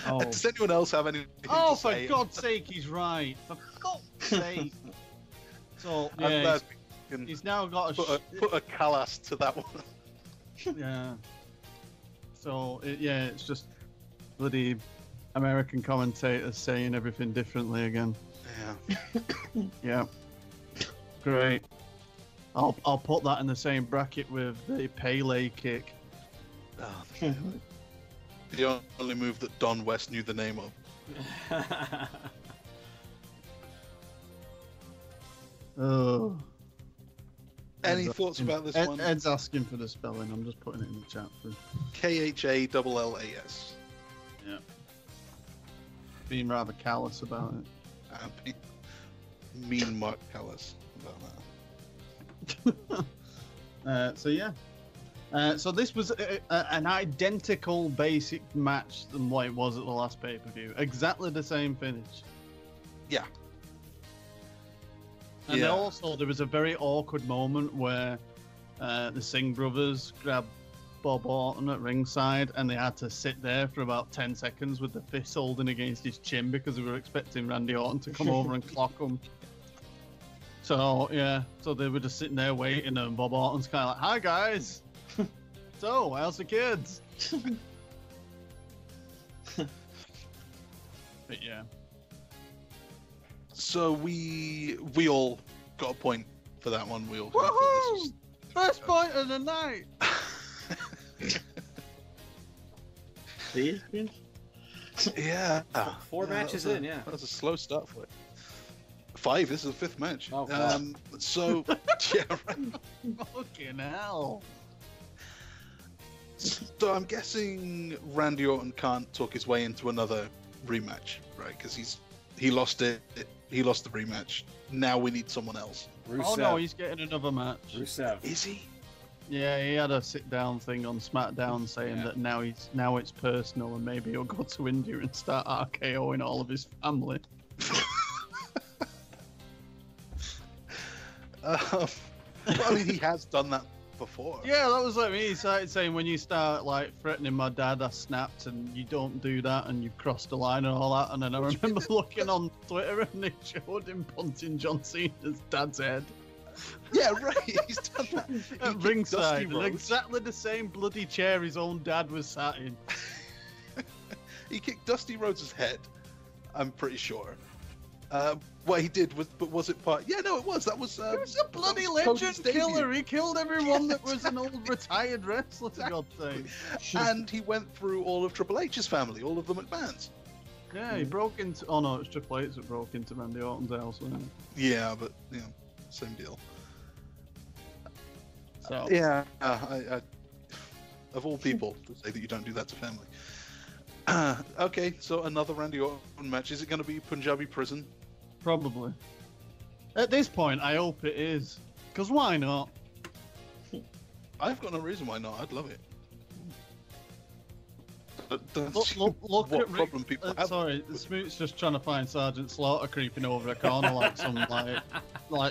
Oh, Does anyone else have anything oh to for say? God's sake, he's right. For God's sake. So, I'm yeah, glad we can he's now got a... put a Calas to that one. Yeah. So, it's just bloody American commentators saying everything differently again. Yeah. Yeah. Great. I'll put that in the same bracket with the Pele kick. Oh, the only move that Don West knew the name of. Oh. Any thoughts about this one? Ed's asking for the spelling. I'm just putting it in the chat for Khallas. Yeah. Being rather callous about it. Mean Mark Callis about that. So this was an identical basic match than what it was at the last pay-per-view. Exactly the same finish. Yeah. And Yeah. also there was a very awkward moment where the Singh brothers grabbed Bob Orton at ringside and they had to sit there for about 10 seconds with the fist holding against his chin because they were expecting Randy Orton to come over and clock him. So, so they were just sitting there waiting and Bob Orton's kind of like, "Hi guys! So, how's the kids?" But yeah. So we all got a point for that one. We all Woohoo! thought this First point of the night! Yeah. 4 matches in, yeah. That was a slow start for it. 5. This is the 5th match. Oh, God. So yeah, right. Fucking hell. So I'm guessing Randy Orton can't talk his way into another rematch, right? Because he lost it. He lost the rematch. Now we need someone else. Rusev. Oh no, he's getting another match. Rusev. Is he? Yeah, he had a sit-down thing on SmackDown saying Yeah. that now it's personal and maybe he'll go to India and start RKOing all of his family. Well, I mean, he has done that before. Yeah, that was like me. He started saying, when you start like threatening my dad, I snapped, and you don't do that, and you crossed the line and all that. And then I remember looking on Twitter and they showed him punting John Cena's dad's head Yeah, right. He's done that. He at kicked ringside, Dusty in Rhodes. exactly the same bloody chair his own dad was sat in. He kicked Dusty Rhodes' head. I'm pretty sure. What he did was it part? Yeah, no, it was. That was. He was a bloody that was Cody's legend debut. killer. He killed everyone that was an old retired wrestler, for God's sake. And he went through all of Triple H's family, all of the McMahons. Yeah, he broke into. Oh no, it's Triple H that broke into Randy Orton's house, wasn't it? Yeah, but same deal. So Yeah, I of all people to say that you don't do that to family. Okay, so another Randy Orton match. Is it going to be Punjabi Prison? probably. At this point, I hope it is. Because why not? I've got no reason why not. I'd love it. That's Look what at Rick. problem people have. Sorry, Smoot's just trying to find Sergeant Slaughter creeping over a corner like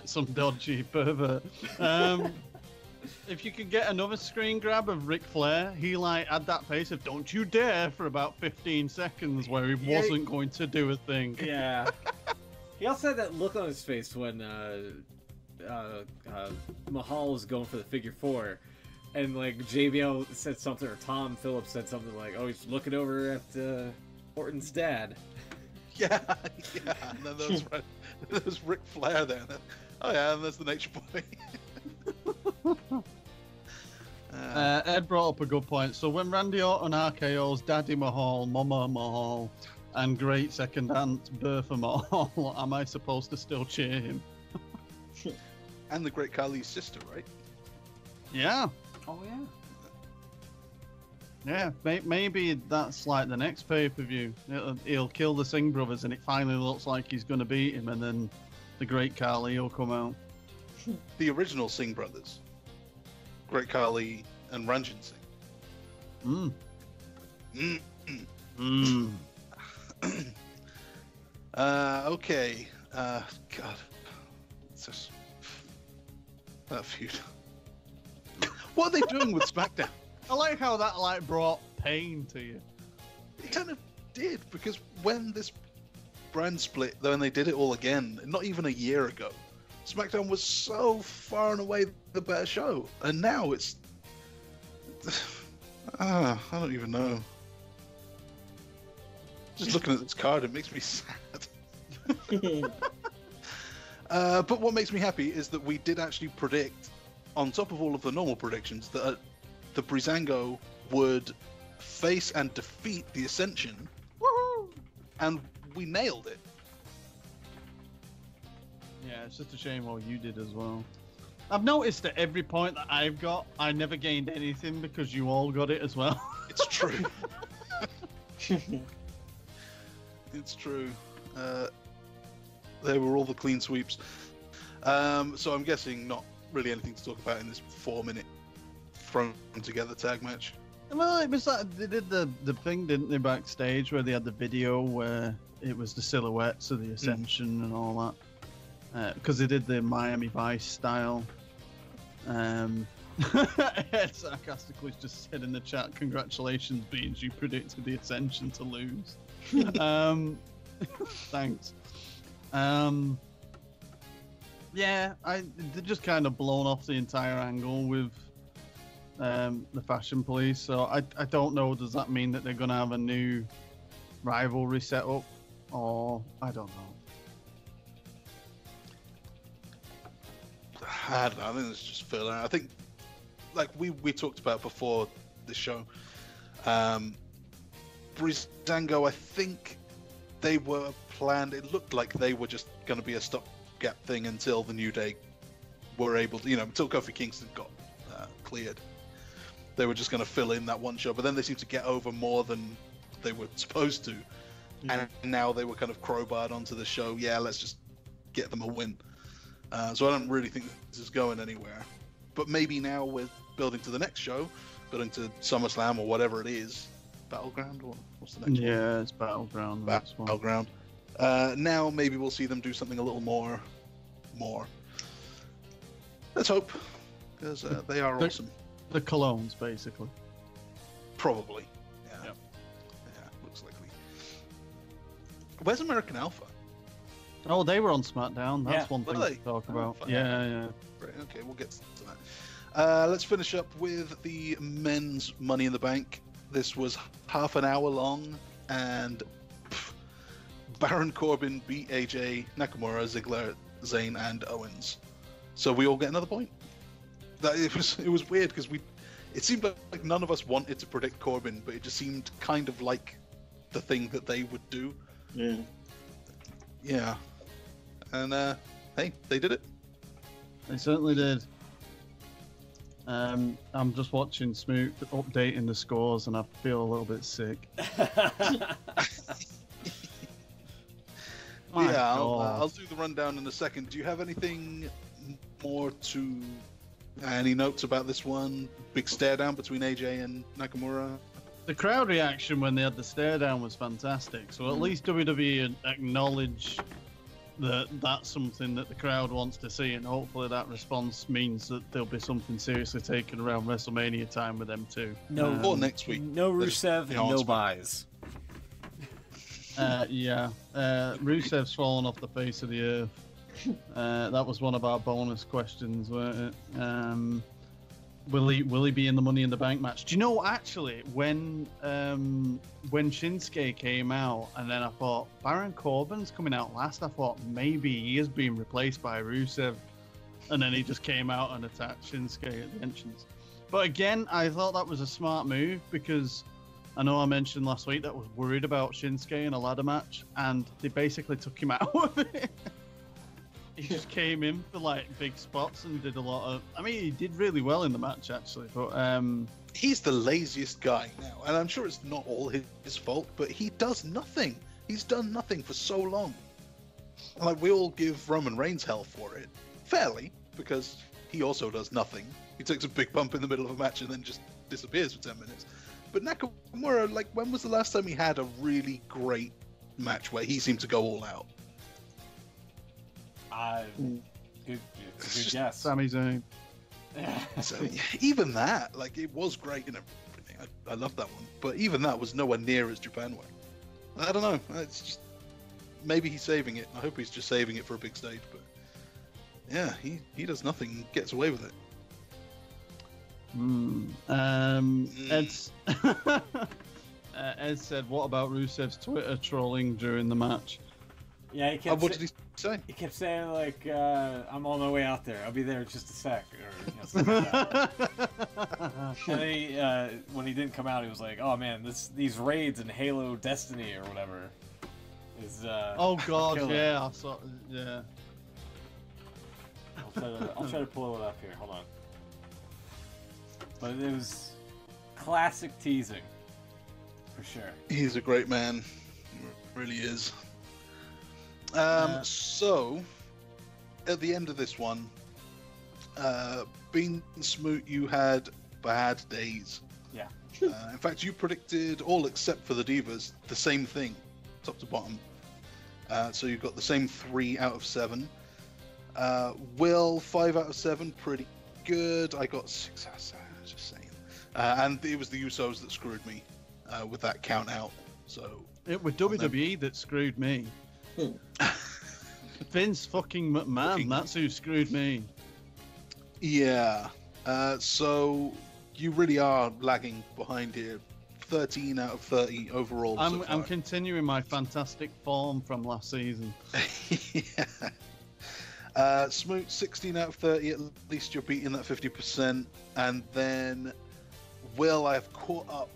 some dodgy pervert. If you could get another screen grab of Ric Flair, he had that face of "Don't you dare" for about 15 seconds, where he wasn't going to do a thing. Yeah. He also had that look on his face when Mahal was going for the figure 4, and like JBL said something, or Tom Phillips said something like, "Oh, he's looking over at Orton's dad. Yeah, yeah. And then there was Ric Flair there. Oh yeah, and there's the Nature Boy. Ed brought up a good point. So when Randy Orton RKO's Daddy Mahal, Mama Mahal, and great second aunt Bertha Mahal, am I supposed to still cheer him? And the Great Khali's sister, right? Yeah. Oh yeah. Yeah, maybe that's like the next pay-per-view. He'll kill the Singh brothers, and it finally looks like he's going to beat him, and then the Great Khali will come out. The original Singh brothers, Great Khali and Ranjit Singh. Okay. God, it's just that feud. What are they doing with SmackDown? I like how that like brought pain to you. It kind of did, because when this brand split, when they did it all again, not even a year ago, SmackDown was so far and away the better show, and now it's I don't even know. Just looking at this card, it makes me sad. But what makes me happy is that we did actually predict, on top of all of the normal predictions, that the Breezango would face and defeat the Ascension. Woohoo! And we nailed it. Yeah, it's just a shame what you did as well. I've noticed at every point that I've got, I never gained anything because you all got it as well. It's true. It's true. They were all the clean sweeps. So I'm guessing not really anything to talk about in this 4-minute thrown together tag match. Well, it was like they did the thing, didn't they, backstage where they had the video where it was the silhouettes of the Ascension and all that. Because they did the Miami Vice style. Ed sarcastically just said in the chat, "Congratulations, Beans, you predicted the Ascension to lose." Thanks. Yeah, they just kind of blown off the entire angle with the Fashion Police. So I don't know. Does that mean that they're going to have a new rivalry set up, or I don't know. I don't know. I think it's just filler. I think, like we talked about before this show, Breezango, I think they were planned. It looked like they were just going to be a stopgap thing until the New Day were able to, until Kofi Kingston got cleared. They were just going to fill in that one show, but then they seemed to get over more than they were supposed to, and now they were kind of crowbarred onto the show. Yeah, let's just get them a win. So I don't really think this is going anywhere. But maybe now we're building to the next show, building to SummerSlam or whatever it is. Battleground? Or what's the next one? Yeah, it's Battleground. Battleground. Now maybe we'll see them do something a little more. Let's hope, because they are awesome. The Colognes, basically. Probably. Yeah. Yep. Yeah, looks likely. Where's American Alpha? Oh, they were on SmackDown. That's Yeah. one thing Were to they? talk about. fine. Yeah. Right, okay, we'll get to that. Let's finish up with the men's Money in the Bank. This was half an hour long, and Baron Corbin beat AJ, Nakamura, Ziggler, Zayn, and Owens. So we all get another point. It was weird because it seemed like none of us wanted to predict Corbin, but it just seemed kind of like the thing that they would do. Yeah. Yeah. And hey, they did it. They certainly did. I'm just watching Smoot updating the scores, and I feel a little bit sick. My Yeah, God. I'll do the rundown in a second. Do you have anything more any notes about this one? Big stare down between AJ and Nakamura? The crowd reaction when they had the stare down was fantastic. So at least WWE acknowledge that that's something that the crowd wants to see, and hopefully that response means that there'll be something seriously taken around WrestleMania time with them too. No, Or next week. no Rusev, you know, no it's- buys. Rusev's fallen off the face of the earth. That was one of our bonus questions, weren't it? Will he be in the Money in the Bank match? Do you know actually when Shinsuke came out, and then I thought Baron Corbin's coming out last. I thought maybe he is being replaced by Rusev, and then he just came out and attacked Shinsuke at the entrance. But again, I thought that was a smart move because I know I mentioned last week that I was worried about Shinsuke in a ladder match, and they basically took him out of it. He just came in for like big spots and did a lot of. I mean, he did really well in the match actually, but he's the laziest guy now, and I'm sure it's not all his fault, but he does nothing. He's done nothing for so long. Like, we all give Roman Reigns hell for it, fairly, because he also does nothing. He takes a big bump in the middle of a match and then just disappears for 10 minutes. But Nakamura, like, when was the last time he had a really great match where he seemed to go all out? Good guess. Sami Zayn. So even that, like, it was great and everything. I love that one, but even that was nowhere near as Japan way. I don't know. It's just maybe he's saving it. I hope he's just saving it for a big stage. But yeah, he does nothing, gets away with it. Ed's Ed said, "What about Rusev's Twitter trolling during the match?" Yeah, he kept. What did he say? He kept saying like, "I'm on my way out there. I'll be there in just a sec," or something like that. And then he, when he didn't come out, he was like, "Oh man, these raids in Halo Destiny or whatever is." Oh god, killer." yeah, I saw. Yeah. I'll try to pull it up here. Hold on. But it was classic teasing, for sure. He's a great man, really is. So, at the end of this one, Bean Smoot, you had bad days. Yeah. In fact, you predicted all except for the Divas the same thing, top to bottom. So you got the same 3 out of 7. Will, 5 out of 7, pretty good. I got 6 out of 7, just saying. And it was the Usos that screwed me with that count out. So It was WWE that screwed me. Vince fucking McMahon, that's who screwed me. Yeah. So you really are lagging behind here. 13 out of 30 overall. I'm continuing my fantastic form from last season. Yeah. Smoot, 16 out of 30. At least you're beating that 50%. And then Will, I have caught up.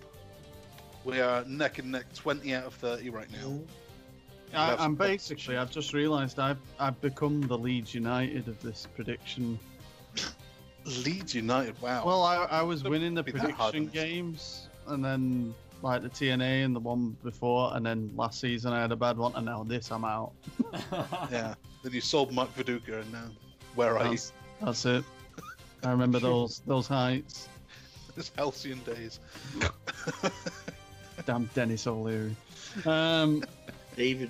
We are neck and neck, 20 out of 30 right now. I'm basically, I've just realised I've become the Leeds United of this prediction. Leeds United, wow. Well, I was winning the Be that hard prediction on this. games, and then like the TNA and the one before, and then last season I had a bad one, and now this I'm out. Yeah. Then you sold Mark Viduka, and now where are you? That's it. I remember those heights. It's halcyon days. Damn Dennis O'Leary. David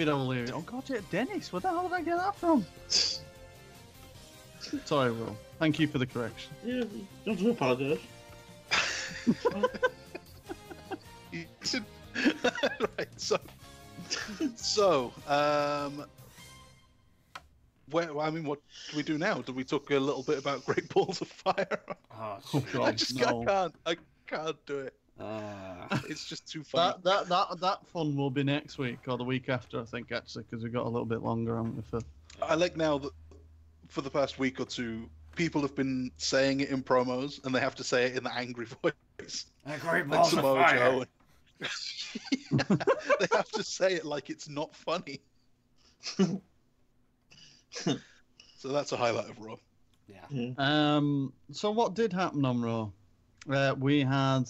O'Leary. Oh god, yeah, Dennis. Where the hell did I get that from? Sorry, Will. Thank you for the correction. Yeah, don't apologise. You should- right, so what do we do now? Do we talk a little bit about Great Balls of Fire? Oh, Oh, shit. God. I can't do it. Ah. It's just too funny. That fun will be next week or the week after, I think, actually, because we've got a little bit longer on we for. I like now that for the past week or two, people have been saying it in promos, and they have to say it in the angry voice. Great Like balls of Samoa fire. Joe. Yeah, they have to say it like it's not funny. So that's a highlight of Raw. Yeah. So what did happen on Raw? We had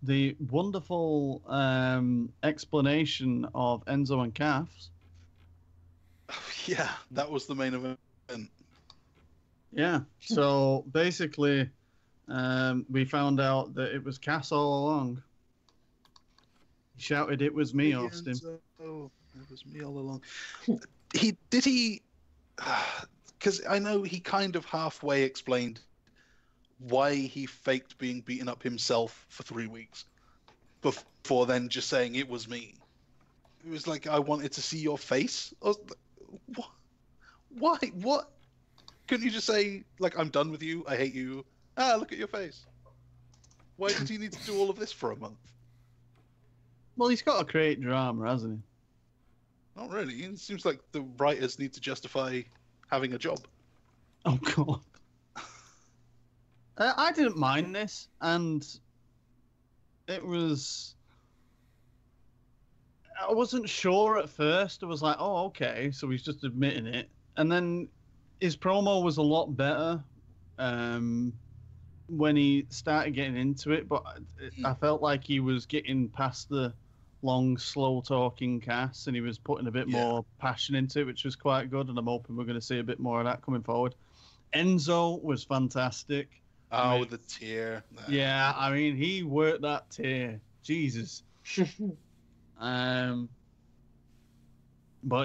the wonderful explanation of Enzo and Calves. Yeah, that was the main event. Yeah. So basically, we found out that it was Cass all along. He shouted, "It was me, Austin." Oh, it was me all along. He because I know he kind of halfway explained why he faked being beaten up himself for 3 weeks before then just saying it was me. It was like, I wanted to see your face. I was like, what? Why? What? Couldn't you just say, like, I'm done with you, I hate you, Ah, look at your face. Why did he need to do all of this for a month? Well, he's got to create drama, hasn't he? Not really. It seems like the writers need to justify having a job. Oh God. I didn't mind this, and it was. I wasn't sure at first. I was like, "Oh, okay." So he's just admitting it, and then his promo was a lot better when he started getting into it. But I felt like he was getting past the long, slow talking Cass, and he was putting a bit more passion into it, which was quite good. And I'm hoping we're going to see a bit more of that coming forward. Enzo was fantastic. Oh, the tear. Yeah, I mean, he worked that tear. Jesus. But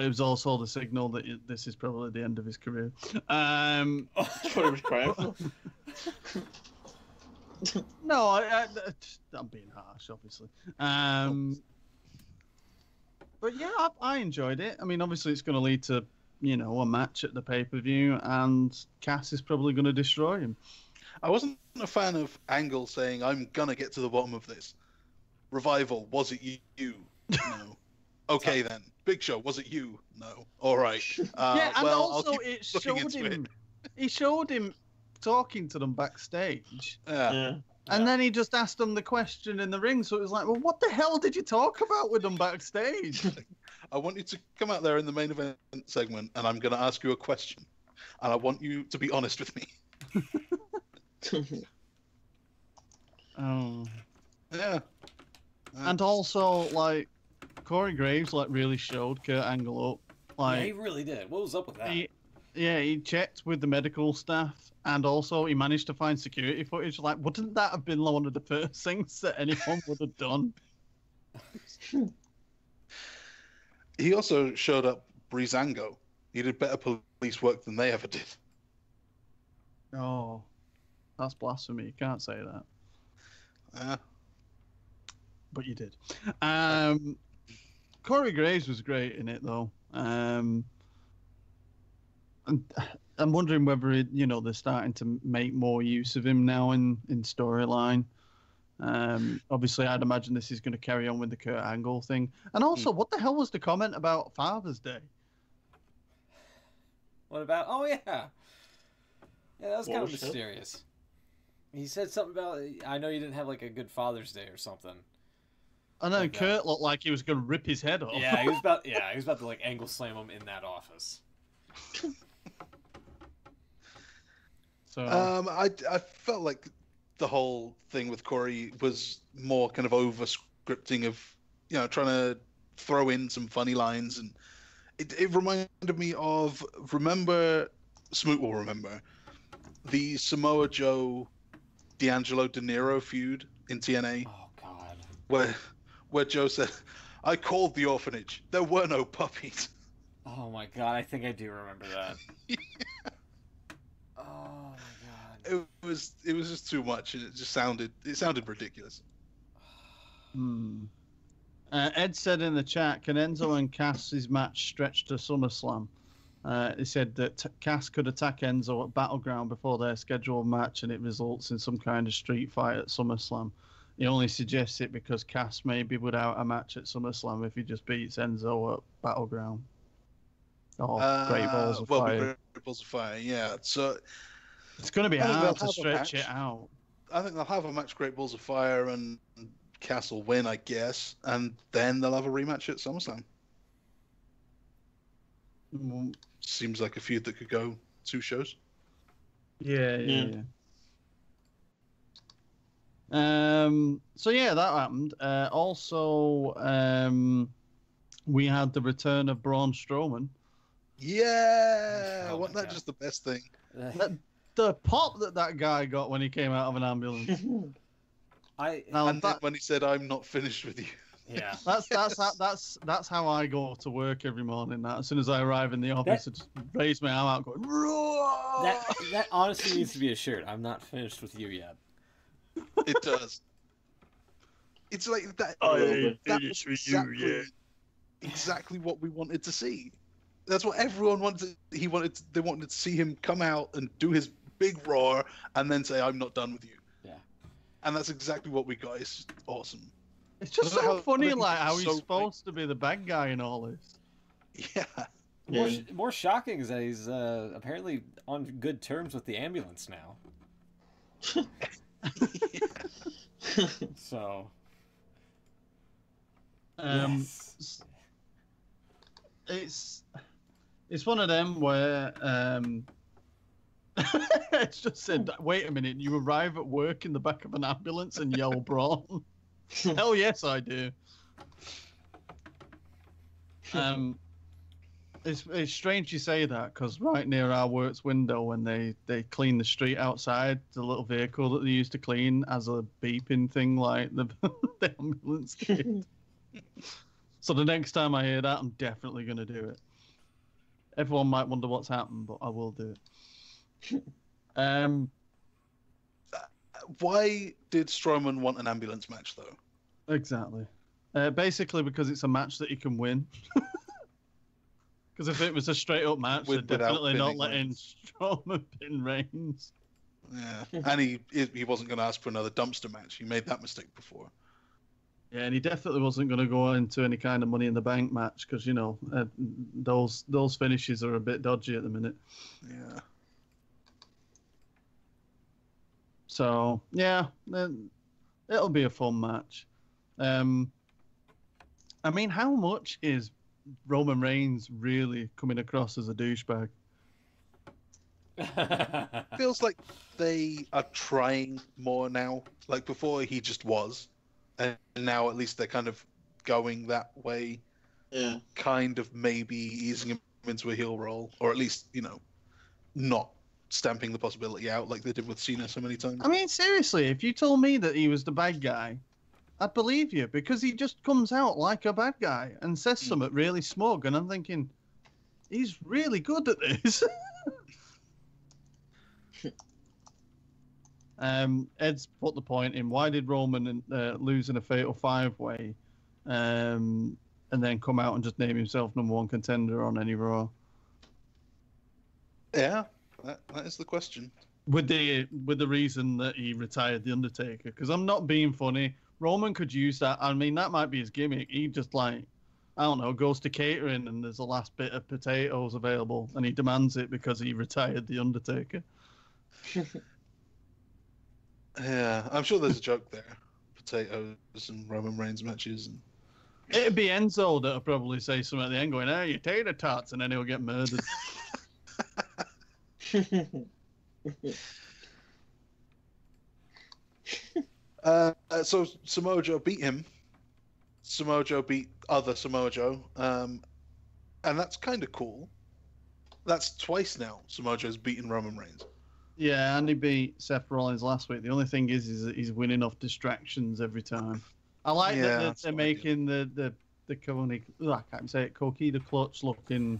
it was also the signal that this is probably the end of his career. That's what he was crying for. No, I'm being harsh, obviously. But yeah, I enjoyed it. I mean, obviously, it's going to lead to, a match at the pay-per-view, and Cass is probably going to destroy him. I wasn't a fan of Angle saying, "I'm gonna get to the bottom of this." Revival, was it you? No. Okay then. Big Show, was it you? No. All right. Yeah, and well, also I'll keep it looking showed into him. it. He showed him talking to them backstage, Yeah. and then he just asked them the question in the ring. So it was like, well, what the hell did you talk about with them backstage? I want you to come out there in the main event segment, and I'm going to ask you a question, and I want you to be honest with me. Oh. Yeah. And also, like, Corey Graves, like, really showed Kurt Angle up. Like, Yeah, he really did. What was up with that? He checked with the medical staff, and also he managed to find security footage. Like, wouldn't that have been one of the first things that anyone would have done? He also showed up Breezango. He did better police work than they ever did. Oh, that's blasphemy. You can't say that. But you did. Corey Graves was great in it, though. And I'm wondering whether they're starting to make more use of him now in storyline. Obviously, I'd imagine this is going to carry on with the Kurt Angle thing. And also, what the hell was the comment about Father's Day? What about? Oh yeah, yeah, that was kind of was it? mysterious. He said something about, I know you didn't have like a good Father's Day or something. I know Like that. Kurt looked like he was going to rip his head off. Yeah, he was about to like angle slam him in that office. So I felt like the whole thing with Corey was more kind of over scripting of, trying to throw in some funny lines, and it reminded me of, Smoot will remember, the Samoa Joe D'Angelo De Niro feud in TNA. Oh God. Where Joe said, "I called the orphanage. There were no puppies." Oh my God, I think I do remember that. Yeah. Oh my God. It was just too much, and it sounded ridiculous. Ed said in the chat, can Enzo and Cass's match stretch to SummerSlam? He said that Cass could attack Enzo at Battleground before their scheduled match, and it results in some kind of street fight at SummerSlam. He only suggests it because Cass may be without a match at SummerSlam if he just beats Enzo at Battleground. Oh, Great Balls of Fire. Great Balls of Fire, yeah. So It's going to be I think hard they'll to have a stretch it out. I think they'll have a match, Great Balls of Fire, and Cass will win, I guess, and then they'll have a rematch at SummerSlam. Seems like a feud that could go 2 shows. Yeah. So yeah, that happened. Also, we had the return of Braun Strowman. Yeah, Oh my wasn't that God. just the best thing? The pop that guy got when he came out of an ambulance. Now, And then when he said, "I'm not finished with you." Yeah. that's how I go to work every morning. That as soon as I arrive in the office, I just raise my arm out, going. Roar! That honestly needs to be a shirt. I'm not finished with you yet. It does. It's like that. I ain't that finished was with you yet. exactly what we wanted to see. That's what everyone wanted. They wanted to see him come out and do his big roar, and then say, "I'm not done with you." Yeah. And that's exactly what we got. It's awesome. It's just I don't know so how funny, they can like get how he's so supposed to be the bad guy in all this. Yeah. Yeah. More shocking is that he's apparently on good terms with the ambulance now. So. Yes. It's one of them where it's just said, wait a minute, you arrive at work in the back of an ambulance and yell brawn? Hell yes, I do. It's strange you say that, because right near our works window, when they clean the street outside, the little vehicle that they used to clean has a beeping thing like the ambulance did. So the next time I hear that, I'm definitely going to do it. Everyone might wonder what's happened, but I will do it. Why did Strowman want an ambulance match, though? Exactly. Basically because it's a match that he can win. Because if it was a straight-up match, they're definitely not letting Strowman pin Reigns. Yeah, and he wasn't going to ask for another dumpster match. He made that mistake before. Yeah, and he definitely wasn't going to go into any kind of Money in the Bank match because, you know, those finishes are a bit dodgy at the minute. Yeah. So, yeah, it'll be a fun match. I mean, how much is Roman Reigns really coming across as a douchebag? Feels like they are trying more now. Like before, he just was. And now at least they're kind of going that way. Yeah. Kind of maybe easing him into a heel role. Or at least, you know, not stamping the possibility out like they did with Cena so many times. I mean, seriously, if you told me that he was the bad guy, I'd believe you, because he just comes out like a bad guy and says something really smug, and I'm thinking, he's really good at this. Ed's put the point in, why did Roman lose in a fatal five-way and then come out and just name himself number one contender on any Raw? Yeah, that is the question. With the reason that he retired The Undertaker. Because I'm not being funny. Roman could use that. I mean, that might be his gimmick. He just, like, I don't know, goes to catering and there's a last bit of potatoes available and he demands it because he retired The Undertaker. Yeah, I'm sure there's a joke there. Potatoes and Roman Reigns matches. And... It'd be Enzo that'll probably say something at the end going, hey, you tater tots, and then he'll get murdered. So Samoa Joe beat him. Samoa Joe beat other Samoa Joe. And that's kind of cool. That's twice now Samoa Joe's beaten Roman Reigns. Yeah, and he beat Seth Rollins last week. The only thing is that he's winning off distractions every time. I like that they're making the Coney, I can't say it, Koki the Clutch looking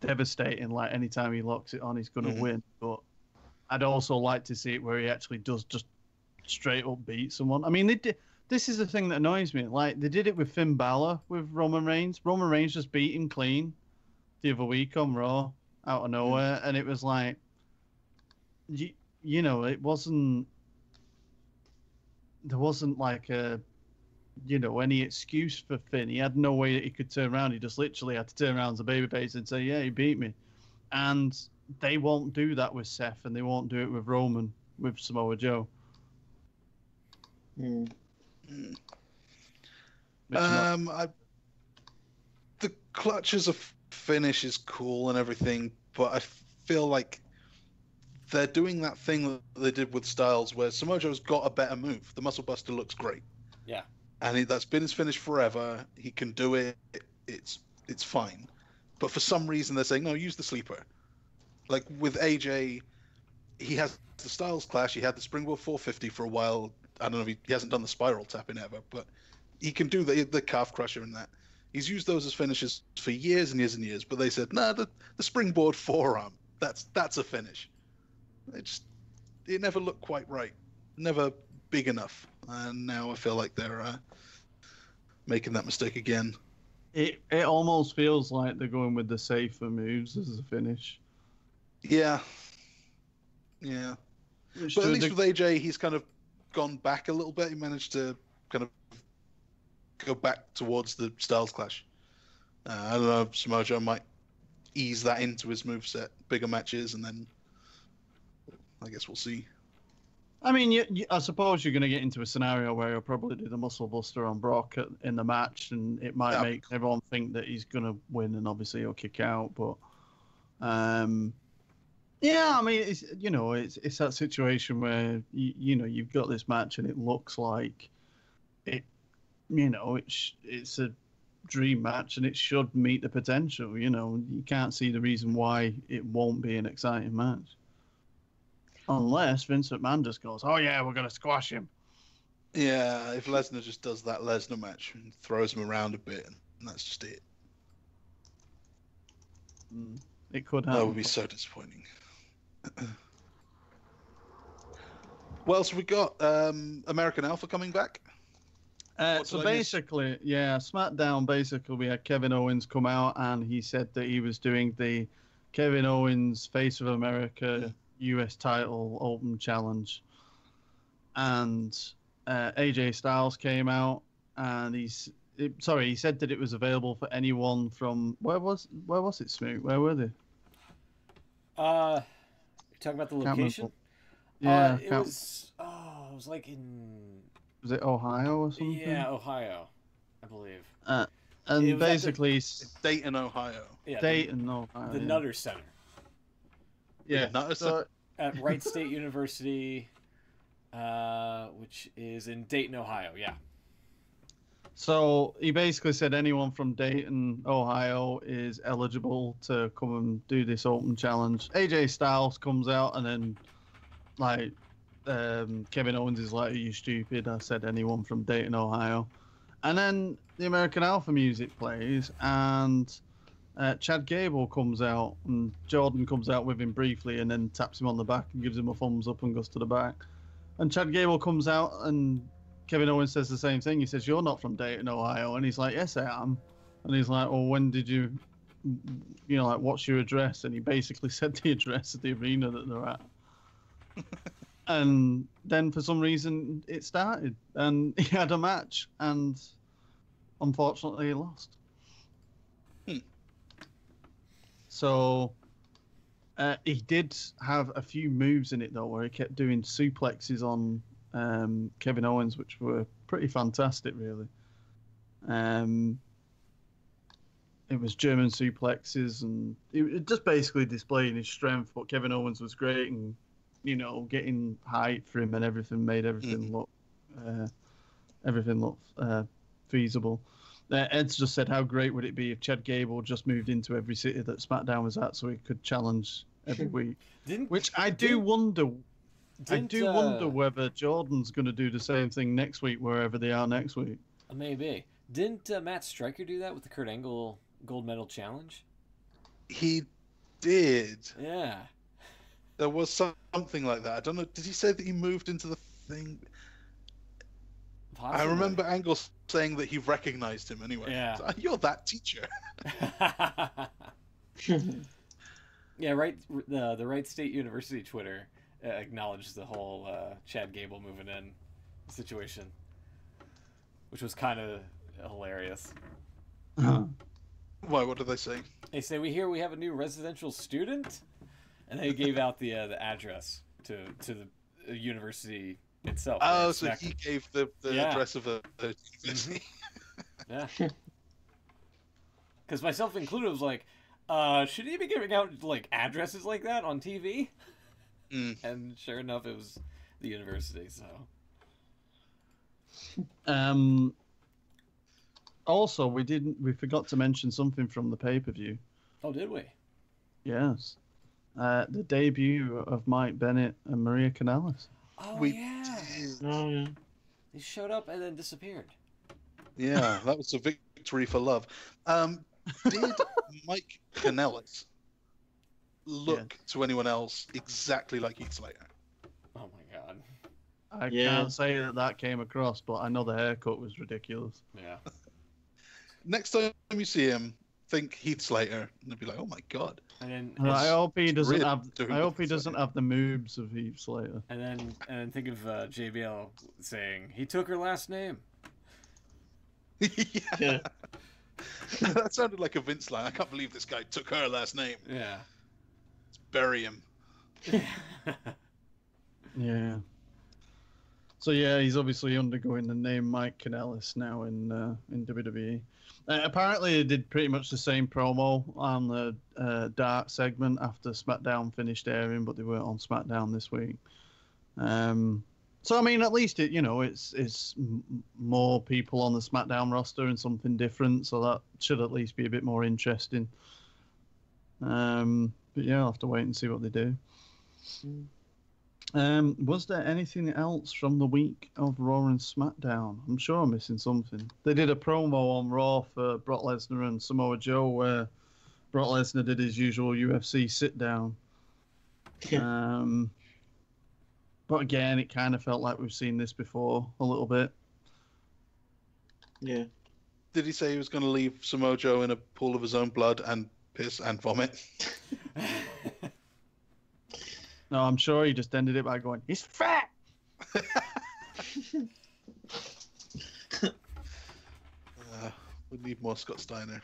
devastating. Like anytime he locks it on, he's going to win. But I'd also like to see it where he actually does just straight up beat someone. I mean, they did. This is the thing that annoys me. Like they did it with Finn Balor with Roman Reigns. Roman Reigns just beat him clean the other week on Raw. Out of nowhere, and it was like, you know, it wasn't. There wasn't like a, you know, any excuse for Finn. He had no way that he could turn around. He just literally had to turn around as a babyface and say, "Yeah, he beat me," and they won't do that with Seth, and they won't do it with Roman, with Samoa Joe. The clutch as a finish is cool and everything, but I feel like they're doing that thing that they did with Styles, where Samoa Joe's got a better move. The Muscle Buster looks great. Yeah. And that's been his finish forever. He can do it. It's fine. But for some reason, they're saying, no, use the sleeper. Like with AJ, he has the Styles Clash. He had the Springboard 450 for a while. I don't know if he hasn't done the spiral tapping ever, but he can do the calf crusher and that. He's used those as finishes for years and years and years, but they said, no, the springboard forearm, that's a finish. It never looked quite right. Never big enough. And now I feel like they're making that mistake again. It almost feels like they're going with the safer moves as a finish. Yeah. Yeah. Which But to at a least deg- with AJ, he's kind of gone back a little bit. He managed to kind of go back towards the Styles Clash. I don't know, Samoa Joe might ease that into his moveset, bigger matches, and then I guess we'll see. I mean, I suppose you're going to get into a scenario where he'll probably do the Muscle Buster on Brock in the match, and it might Yeah. make everyone think that he's going to win, and obviously he'll kick out. But, yeah, I mean, it's that situation where you've got this match, and it looks like it, it's a dream match, and it should meet the potential. You can't see the reason why it won't be an exciting match. Unless Vince McMahon just goes, "Oh yeah, we're gonna squash him." Yeah, if Lesnar just does that Lesnar match and throws him around a bit, and that's just it. It could That happen. would be so disappointing. What else have we got? American Alpha coming back? What So did I miss? basically, yeah, SmackDown. Basically, we had Kevin Owens come out, and he said that he was doing the Kevin Owens Face of America US Title Open Challenge, and AJ Styles came out, and he said that it was available for anyone from where was it, Smoot? Where were they? You're talking about the Can't location? remember. Yeah, It was like in was it Ohio or something? yeah, Ohio, I believe. And It was at basically, Dayton, Ohio. Yeah, Dayton, Ohio. the yeah. Nutter Center Yeah. Nutter So, at Wright State University, which is in Dayton, Ohio. Yeah. So he basically said anyone from Dayton, Ohio is eligible to come and do this open challenge. AJ Styles comes out, and then like Kevin Owens is like, "Are you stupid?" I said anyone from Dayton, Ohio. And then the American Alpha music plays, and Chad Gable comes out, and Jordan comes out with him briefly, and then taps him on the back and gives him a thumbs up and goes to the back. And Chad Gable comes out, and Kevin Owens says the same thing. He says, "You're not from Dayton, Ohio." And he's like, "Yes, I am." And he's like, "Well, when did you, what's your address?" And he basically said the address of the arena that they're at. And then for some reason it started, and he had a match, and unfortunately he lost. So he did have a few moves in it though, where he kept doing suplexes on Kevin Owens, which were pretty fantastic, really. It was German suplexes, and it just basically displaying his strength. But Kevin Owens was great, and getting height for him and everything made everything look feasible. Ed's just said, "How great would it be if Chad Gable just moved into every city that SmackDown was at, so he could challenge every week?" Which I do wonder. I do wonder whether Jordan's going to do the same thing next week, wherever they are next week. Maybe. Didn't Matt Stryker do that with the Kurt Angle gold medal challenge? He did. Yeah. There was something like that. I don't know. Did he say that he moved into the thing? Possibly. I remember Angle saying that he recognized him anyway. Yeah. So, you're that teacher. Yeah, right. The Wright State University Twitter acknowledged the whole Chad Gable moving in situation, which was kind of hilarious. Why? What did they say? They say, "We hear we have a new residential student," and they gave out the address to the university itself. Oh, so he gave the address of a university. Yeah. Because myself included was like, should he be giving out like addresses like that on TV? And sure enough, it was the university. So. Also, we forgot to mention something from the pay-per-view. Oh, did we? Yes. The debut of Mike Bennett and Maria Kanellis. Oh, yeah. Oh, yeah. They showed up and then disappeared. Yeah, that was a victory for love. Did Mike Kanellis look to anyone else exactly like Heath Slater? Oh my god. I can't say that came across, but I know the haircut was ridiculous. Yeah. Next time you see him, think Heath Slater, and they'd be like, "Oh my god!" And then I hope he doesn't really have. doing I hope he it. doesn't have the moves of Heath Slater. and then think of JBL saying he took her last name. Yeah. That sounded like a Vince line. I can't believe this guy took her last name. Yeah. Let's bury him. Yeah. So yeah, he's obviously undergoing the name Mike Kanellis now in WWE. Apparently, he did pretty much the same promo on the Dark segment after SmackDown finished airing, but they weren't on SmackDown this week. So I mean, at least it's more people on the SmackDown roster and something different, so that should at least be a bit more interesting. But yeah, I'll have to wait and see what they do. Was there anything else from the week of Raw and SmackDown? I'm sure I'm missing something. They did a promo on Raw for Brock Lesnar and Samoa Joe where Brock Lesnar did his usual UFC sit down. But again, it kind of felt like we've seen this before a little bit. Yeah. Did he say he was going to leave Samoa Joe in a pool of his own blood and piss and vomit? No, I'm sure he just ended it by going, "He's fat!" We need more Scott Steiner.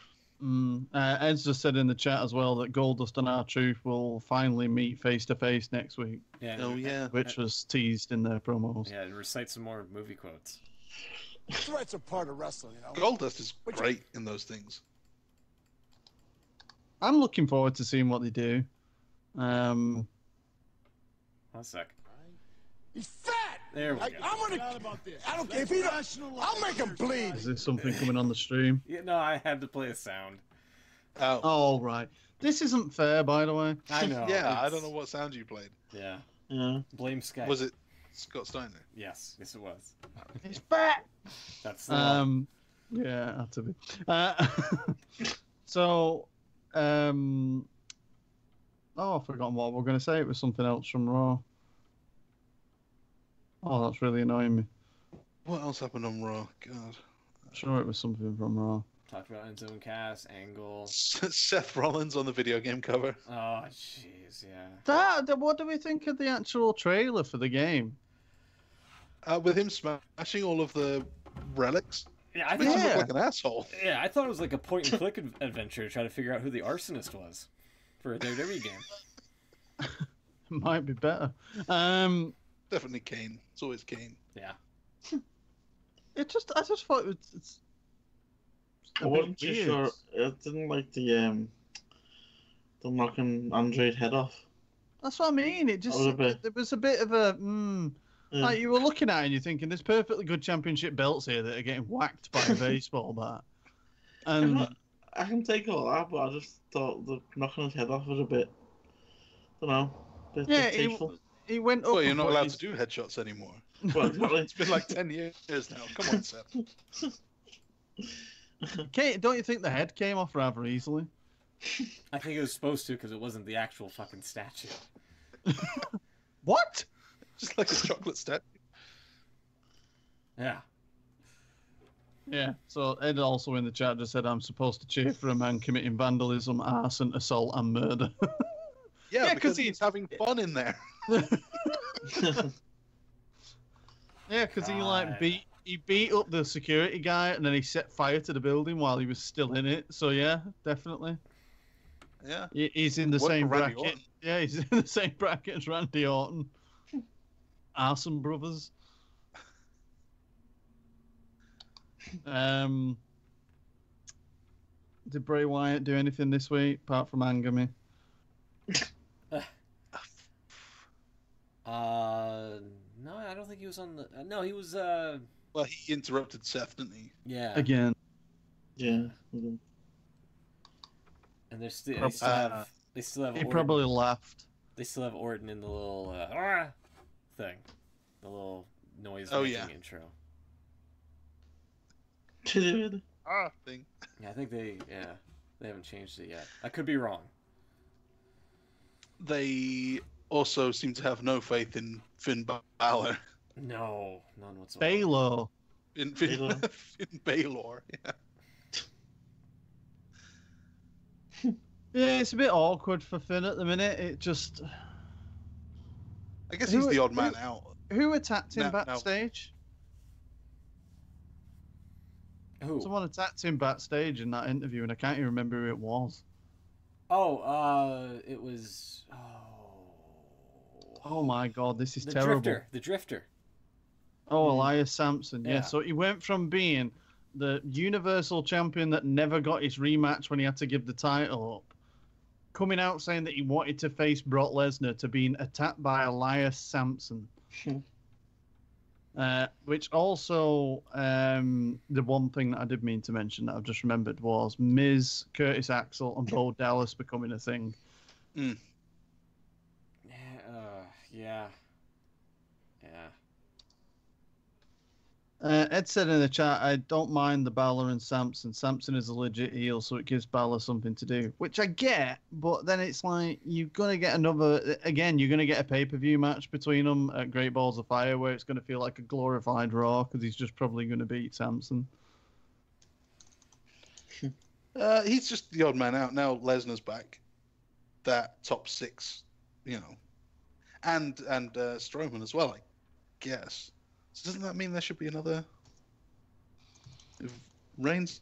Ed's just said in the chat as well that Goldust and R-Truth will finally meet face-to-face next week, Yeah. Oh yeah. which was teased in their promos. Yeah, and recite some more movie quotes. Threats are part of wrestling, you know. Goldust is great in those things. I'm looking forward to seeing what they do. 1 sec. He's fat. There we go. I'm gonna. I don't care if he don't. I'll make him bleed. Is there something coming on the stream? Yeah, no, I had to play a sound. Oh. Oh, right. This isn't fair, by the way. I know. Yeah, I it's- don't know what sound you played. Yeah. Yeah. Blame Skype. Was it Scott Steiner? Yes. Yes, it was. He's fat! That's the one. Yeah, it had to be. So, oh, I've forgotten what we're going to say. It was something else from Raw. Oh, that's really annoying me. What else happened on Raw? God. I'm sure it was something from Raw. Talked about Enzo and Cass, Angle. Seth Rollins on the video game cover. Oh, jeez, yeah. What do we think of the actual trailer for the game? With him smashing all of the relics. Yeah, I Makes think. him Yeah. look like an asshole. Yeah, I thought it was like a point-and-click adventure to try to figure out who the arsonist was for a WWE game. Might be better. Definitely Kane. It's always Kane. Yeah. I just thought it's I a wasn't bit too weird. sure. I didn't like the knocking Android head off. That's what I mean. It just was a bit- it was a bit of a Yeah. like you were looking at it and you're thinking there's perfectly good championship belts here that are getting whacked by a baseball bat. And I can take all that, but I just thought the knocking his head off was a bit, don't know, bit yeah, distasteful. he went up. Well, you're and not put allowed his- to do headshots anymore. Well, exactly. It's been like 10 years now. Come on, Seth. Don't you think the head came off rather easily? I think it was supposed to because it wasn't the actual fucking statue. What? Just like a chocolate statue. Yeah. Yeah. So Ed also in the chat just said I'm supposed to cheer for a man committing vandalism, arson, assault, and murder. Yeah, Yeah, 'cause because he- he's having fun in there. Yeah, because God. he beat up the security guy and then he set fire to the building while he was still in it. So yeah, definitely. Yeah. He's in the Worked same for Randy bracket. Orton. Yeah, he's in the same bracket as Randy Orton. Arson brothers. Did Bray Wyatt do anything this week apart from anger me? No, I don't think he was on the. No, he was. Well, he interrupted Seth, didn't he? Yeah. Again. Yeah. And they're still. Prob- They still have. He Orton. probably laughed. They still have Orton in the little thing, the little noise Oh, making yeah. intro. Thing. Yeah, I think they haven't changed it yet. I could be wrong. They also seem to have no faith in Finn Balor. No, none whatsoever. Baylor. In Finn, Balor. Finn Balor, yeah. Yeah, it's a bit awkward for Finn at the minute. It just. I guess he's the odd man out. Who attacked him Now- backstage? Who? Someone attacked him backstage in that interview, and I can't even remember who it was. Oh, it was. Oh my god, this is the terrible. The Drifter. Oh, Elias Sampson. Yeah. Yeah. So he went from being the Universal Champion that never got his rematch when he had to give the title up, coming out saying that he wanted to face Brock Lesnar, to being attacked by Elias Sampson. Which also, the one thing that I did mean to mention that I've just remembered was Miz, Curtis Axel, and Bo Dallas becoming a thing. Yeah. Yeah. Ed said in the chat, I don't mind the Balor and Sampson. Sampson is a legit heel, so it gives Balor something to do, which I get, but then it's like, you're going to get you're going to get a pay-per-view match between them at Great Balls of Fire, where it's going to feel like a glorified Raw, because he's just probably going to beat Sampson. He's just the odd man out. Now Lesnar's back. That top 6, and Strowman as well, I guess. So doesn't that mean there should be another? If Reigns,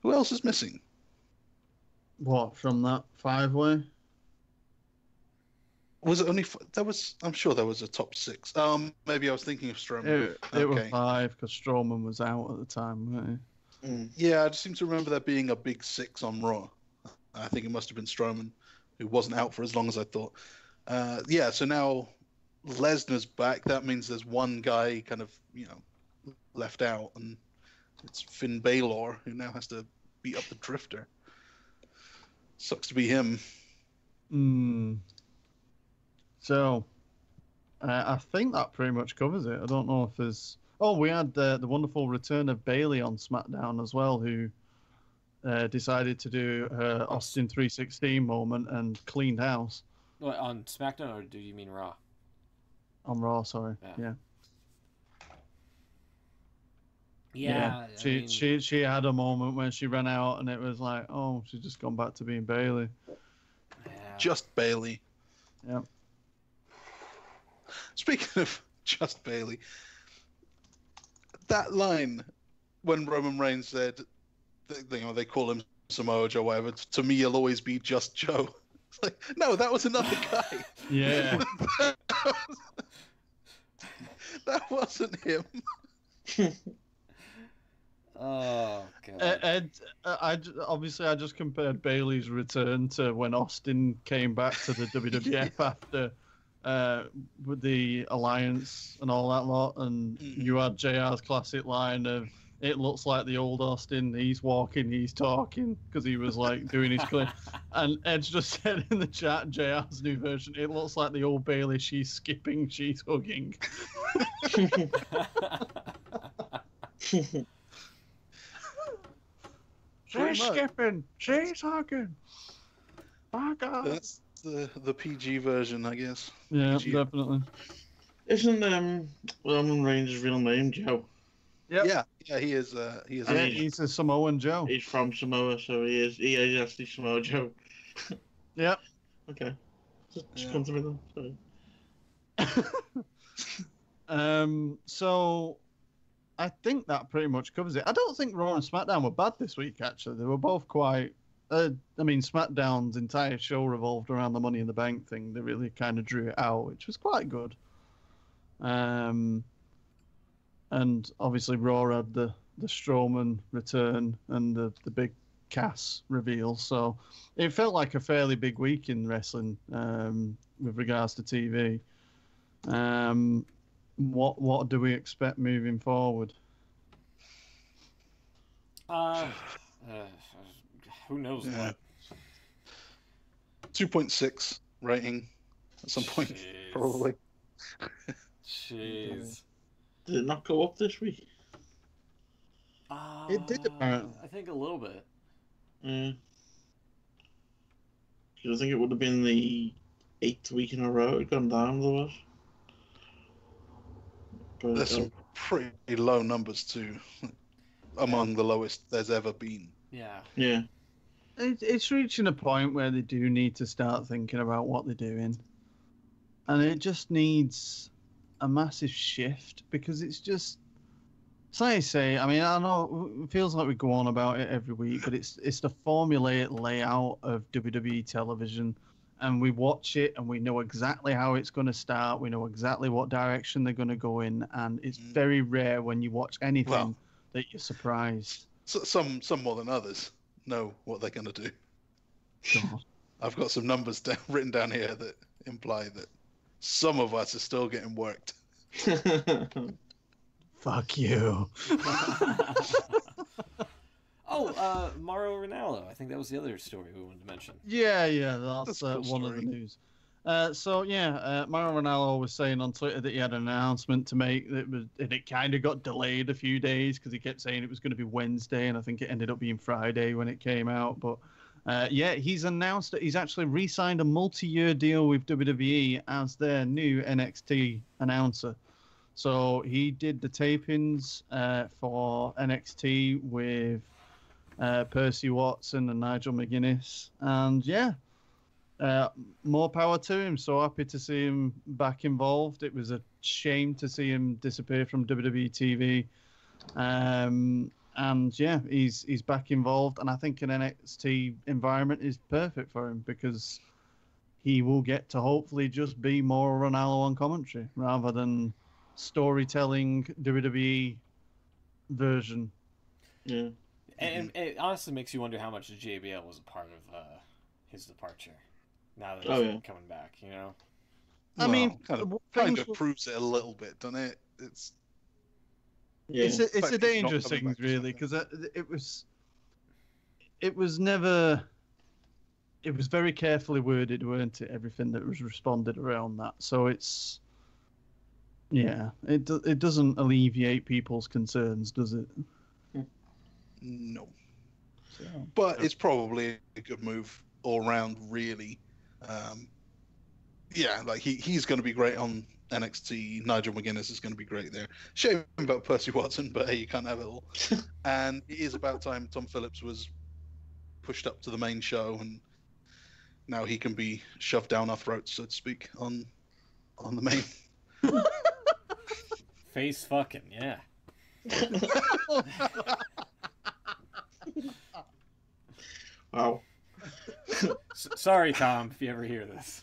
who else is missing? What, from that 5-way? Was it only there was? I'm sure there was a top 6. Maybe I was thinking of Strowman. It was 5, because Strowman was out at the time, wasn't he? Yeah, I just seem to remember there being a big 6 on Raw. I think it must have been Strowman, who wasn't out for as long as I thought. So now Lesnar's back. That means there's one guy kind of, left out, and it's Finn Balor, who now has to beat up the Drifter. Sucks to be him. So, I think that pretty much covers it. I don't know if there's... Oh, we had the wonderful return of Bayley on SmackDown as well, who decided to do her Austin 316 moment and cleaned house. What, on SmackDown, or do you mean Raw? On Raw, sorry. Yeah. She had a moment when she ran out, and it was like, oh, she's just gone back to being Bayley. Yeah. Just Bayley. Yeah. Speaking of just Bayley, that line when Roman Reigns said, they call him Samoa Joe, whatever. To me, he'll always be just Joe. It's like, no, that was another guy. Yeah. That wasn't him. Oh god. Ed, I just compared Bayley's return to when Austin came back to the WWF after with the Alliance and all that lot, and you had JR's classic line of, it looks like the old Austin, he's walking, he's talking, because he was like doing his clip. And Ed's just said in the chat, JR's new version, it looks like the old Bayley, she's skipping, she's hugging. She's skipping, she's hugging. My God. That's the PG version, I guess. Yeah, PG. definitely. Isn't Roman Reigns' real name Joe? Yep. Yeah, he is. He is. Yeah, he's a Samoan Joe. He's from Samoa, so he is actually Samoa Joe. Yep. Okay. Just come to me then. Sorry. So I think that pretty much covers it. I don't think Raw and SmackDown were bad this week, actually. They were both quite... SmackDown's entire show revolved around the Money in the Bank thing. They really kind of drew it out, which was quite good. And obviously Raw had the Strowman return and the big Cass reveal. So it felt like a fairly big week in wrestling with regards to TV. What do we expect moving forward? Who knows what? 2.6 rating at some point, Jeez. probably. Jeez. Did it not go up this week? It did, apparently. I think a little bit. Yeah. 'Cause I think it would have been the 8th week in a row it gone down, otherwise. But, There's some pretty low numbers too. among the lowest there's ever been. Yeah. Yeah. It's reaching a point where they do need to start thinking about what they're doing. And it just needs a massive shift because it's just, so I say, I mean, I know it feels like we go on about it every week, but it's the formulaic layout of WWE television. And we watch it and we know exactly how it's going to start. We know exactly what direction they're going to go in. And it's very rare when you watch anything that you're surprised. So, some more than others know what they're going to do. God. I've got some numbers written down here that imply that some of us are still getting worked. Fuck you. Mauro Ranallo. I think that was the other story we wanted to mention. Yeah, that's a cool one of the story. news. Mauro Ranallo was saying on Twitter that he had an announcement to make and it kind of got delayed a few days because he kept saying it was going to be Wednesday, and I think it ended up being Friday when it came out. But he's announced that he's actually re-signed a multi-year deal with WWE as their new NXT announcer. So he did the tapings for NXT with Percy Watson and Nigel McGuinness, and more power to him. So happy to see him back involved. It was a shame to see him disappear from WWE TV. He's back involved, and I think an NXT environment is perfect for him because he will get to hopefully just be more Ronaldo on commentary rather than storytelling WWE version. Yeah. And it honestly makes you wonder how much JBL was a part of his departure. Now that he's coming back, you know. I mean, kind of proves it a little bit, doesn't it? It's a dangerous thing, really, because it was very carefully worded, weren't it? Everything that was responded around that, so it doesn't alleviate people's concerns, does it? No. But it's probably a good move all round, really. He's going to be great on NXT. Nigel McGuinness is going to be great there. Shame about Percy Watson, but hey, you can't have it all. And it is about time Tom Phillips was pushed up to the main show, and now he can be shoved down our throats, so to speak, on the main. Face fucking, yeah. Wow. Sorry, Tom, if you ever hear this.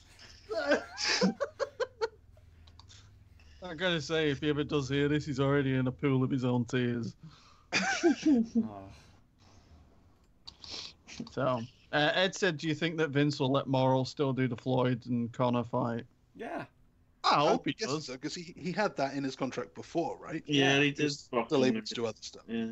I'm gonna say, if he ever does hear this, he's already in a pool of his own tears. So, Ed said, do you think that Vince will let Morrill still do the Floyd and Connor fight? Yeah. I hope he does. So, because he had that in his contract before, right? Yeah, he did. Still able to do other stuff. Yeah.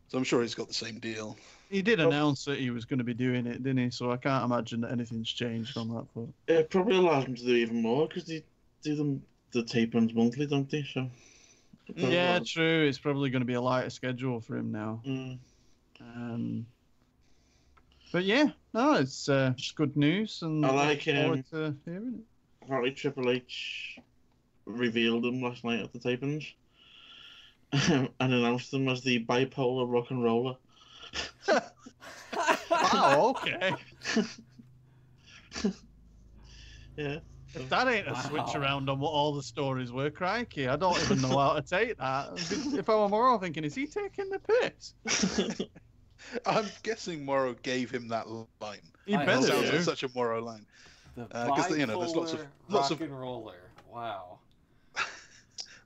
So I'm sure he's got the same deal. He did announce that he was going to be doing it, didn't he? So I can't imagine that anything's changed on that front. It probably allows him to do even more because they do the tape-ins monthly, don't they? So. Yeah, true. It's probably going to be a lighter schedule for him now. But yeah, no, it's good news, and I like forward to hearing it. Apparently, Triple H revealed him last night at the tapings and announced him as the bipolar rock and roller. Wow, okay. Yeah. If that ain't a switch around on what all the stories were, crikey, I don't even know how to take that. If I were Morrow thinking, is he taking the piss? I'm guessing Morrow gave him that line. He better It sounds do. like such a Morrow line. Because there's lots of rock and roller. Wow.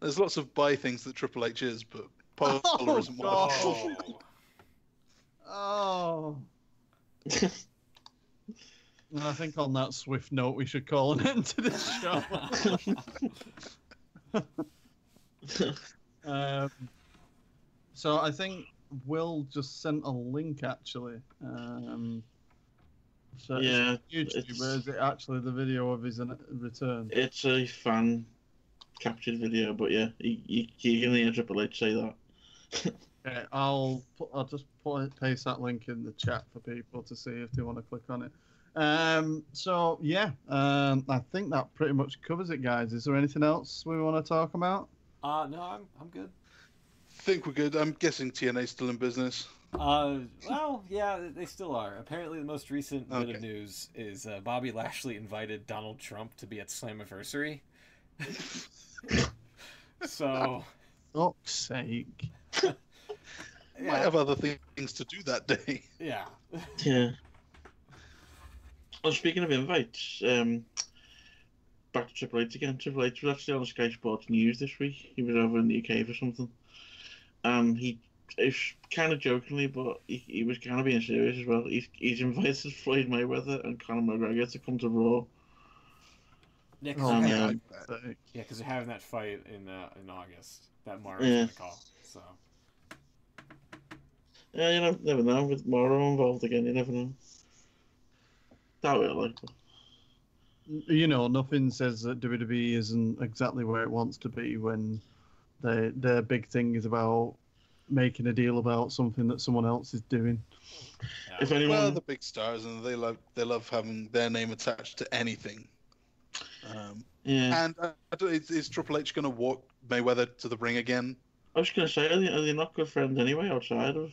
There's lots of bi things that Triple H is, but polar isn't one of them. Oh. And I think on that swift note, we should call an end to this show. So I think Will just sent a link, actually. So Yeah, it's YouTube, or is it actually the video of his return? It's a fan captured video, but yeah, you can hear Triple H say that. Okay, I'll just paste that link in the chat for people to see if they want to click on it. So yeah, I think that pretty much covers it, guys. Is there anything else we want to talk about? No, I'm good. think we're good. I'm guessing TNA's still in business. Well, yeah, they still are. Apparently, the most recent bit Okay. of news is Bobby Lashley invited Donald Trump to be at Slammiversary. So, Fuck's sake. Might yeah, have other things to do that day. yeah. Yeah. Oh, speaking of invites, back to Triple H again. Triple H was actually on Sky Sports News this week. He was over in the UK for something. And it's kind of jokingly, but he was kind of being serious as well. He's invited Floyd Mayweather and Conor McGregor to come to Raw. Yeah, Oh, yeah. man. because they're having that fight in August that Mara's Yeah. gonna call. So, Yeah, you never know. With Morrow involved again, you never know. Doubt it, like. You know, nothing says that WWE isn't exactly where it wants to be when their big thing is about making a deal about something that someone else is doing. yeah. If anyone, Well, the big stars, and they love having their name attached to anything. yeah. And is Triple H going to walk Mayweather to the ring again? I was gonna say, are they not good friends anyway outside of,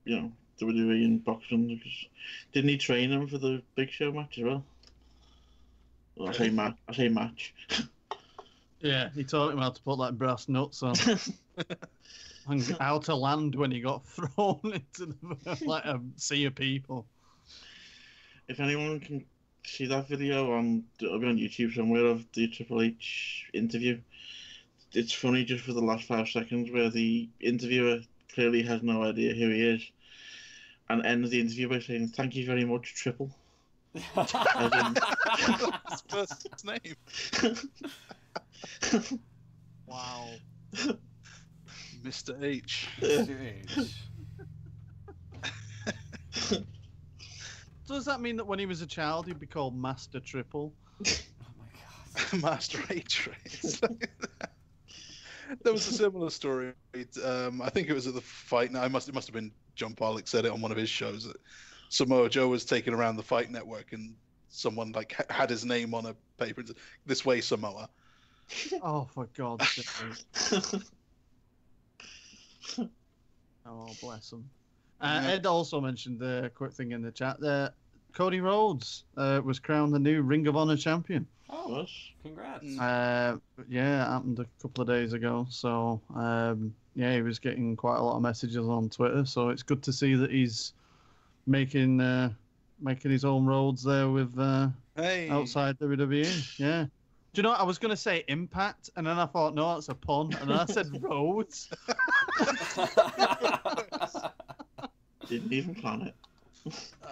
WWE and boxing? Because didn't he train him for the Big Show match as well? Well, I say match. Yeah, he taught him how to put like brass nuts on and how to land when he got thrown into like a sea of people. If anyone can see that video it'll be on YouTube somewhere of the Triple H interview. It's funny just for the last 5 seconds where the interviewer clearly has no idea who he is and ends the interview by saying, "Thank you very much, Triple." As in, His first name. Wow. Mr. H. Mr. H. So does that mean that when he was a child he'd be called Master Triple? Oh my god. Master H. There was a similar story. I think it was at the fight. Now, it must have been John Pollock said it on one of his shows that Samoa Joe was taken around the Fight Network and someone like had his name on a paper. And said, "This way, Samoa." Oh, for God's sake. Oh, bless him. Ed also mentioned the quick thing in the chat there. Cody Rhodes was crowned the new Ring of Honor champion. Oh, congrats. Yeah, it happened a couple of days ago. So, yeah, he was getting quite a lot of messages on Twitter. So it's good to see that he's making his own roads there with outside WWE. Yeah. Do you know what? I was going to say Impact, and then I thought, no, that's a pun. And then I said Rhodes. Didn't even plan it.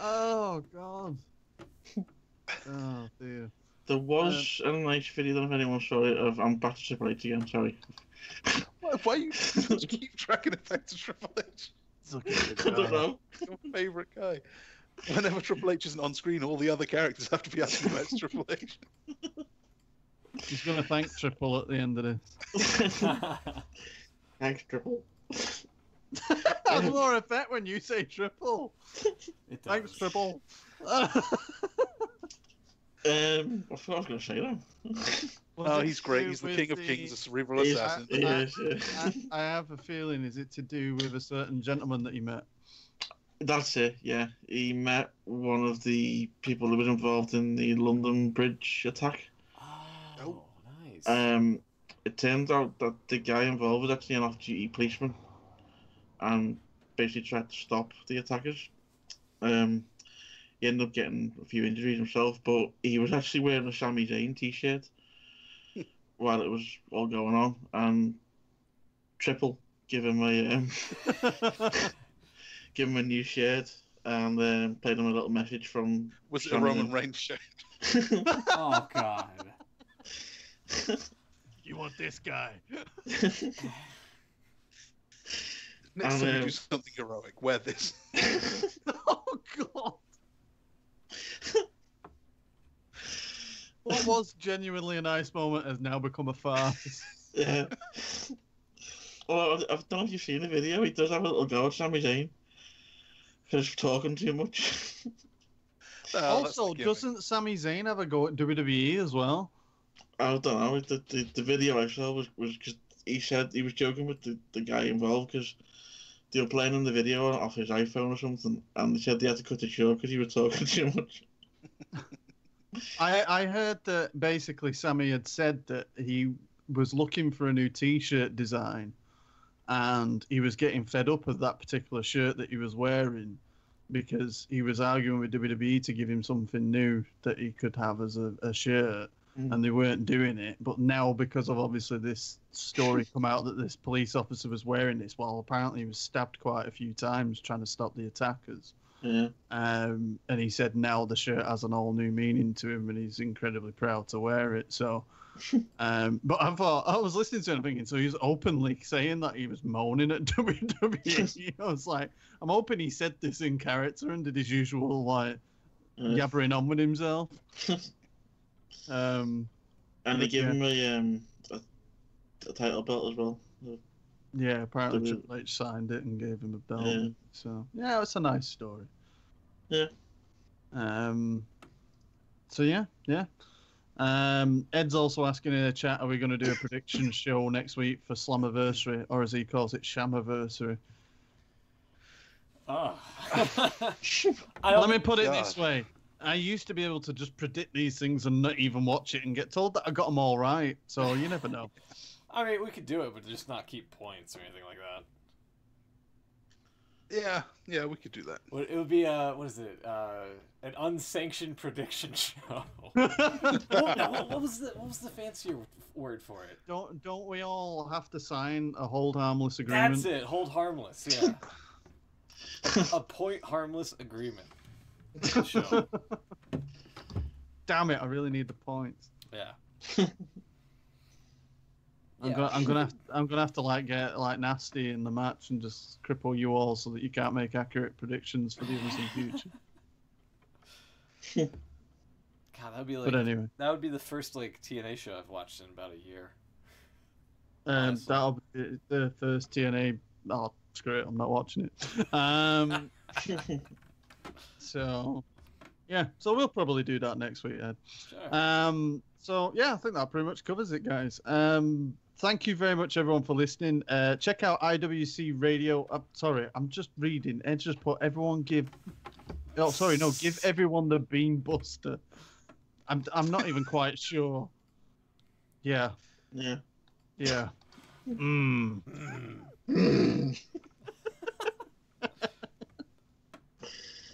Oh, God. Oh, dear. There was a nice video, I don't know if anyone saw it, of I'm back to Triple H again, sorry. Why you keep tracking it back to Triple H? I don't know. Your favourite guy. Whenever Triple H isn't on screen, all the other characters have to be asking about Triple H. He's going to thank Triple at the end of this. Thanks, Triple. That's more effect when you say Triple. It does. Thanks, Triple. I forgot what I was going to say then. Oh, he's great. He's the king of kings, a cerebral assassin. I have a feeling, is it to do with a certain gentleman that he met? That's it, yeah. He met one of the people who was involved in the London Bridge attack. Oh, nice. It turns out that the guy involved was actually an off-duty policeman and basically tried to stop the attackers. He ended up getting a few injuries himself, but he was actually wearing a Sami Zayn t-shirt while it was all going on, and Triple gave him a new shirt and played him a little message from. Was it a Roman Reigns shirt? Oh god. You want this guy? Next time you do something heroic, wear this. Oh, God. What was genuinely a nice moment has now become a farce. Yeah. Well, I don't know if you've seen the video. He does have a little go at Sami Zayn for talking too much. Also, doesn't Sami Zayn have a go at WWE as well? I don't know. The video I saw was because he said he was joking with the guy involved because they were playing him the video off his iPhone or something, and they said they had to cut it short because he was talking too much. I heard that basically Sammy had said that he was looking for a new T-shirt design, and he was getting fed up of that particular shirt that he was wearing because he was arguing with WWE to give him something new that he could have as a shirt, and they weren't doing it. But now, because of obviously this story come out that this police officer was wearing this, well, apparently he was stabbed quite a few times trying to stop the attackers. Yeah. And he said now the shirt has an all new meaning to him, and he's incredibly proud to wear it. So, but I was listening to him thinking, so he was openly saying that he was moaning at WWE. I was like, I'm hoping he said this in character and did his usual like yabbering on with himself. And they give him a title belt as well. Yeah, apparently Triple H signed it and gave him a belt. Yeah. So yeah, it's a nice story. Yeah. So yeah. Ed's also asking in the chat, are we going to do a prediction show next week for Slammiversary, or as he calls it, Shammiversary? Oh. Let me put it this way. I used to be able to just predict these things and not even watch it and get told that I got them all right. So you never know. I mean, we could do it, but just not keep points or anything like that. Yeah, we could do that. It would be what is it? An unsanctioned prediction show. What was the fancier word for it? Don't we all have to sign a hold harmless agreement? That's it. Hold harmless. Yeah. A point harmless agreement. Show. Damn it! I really need the points. Yeah. I'm gonna have to like get like nasty in the match and just cripple you all so that you can't make accurate predictions for the others in future. God, that'd be like. But anyway, that would be the first like TNA show I've watched in about a year. That'll be the first TNA. Oh, screw it! I'm not watching it. So, yeah. So we'll probably do that next week, Ed. Sure. So yeah, I think that pretty much covers it, guys. Thank you very much, everyone, for listening. Check out IWC Radio. Sorry, I'm just reading. Ed just put everyone give. Oh, sorry, no, give everyone the Bean Buster. I'm not even quite sure. Yeah. Yeah. Yeah.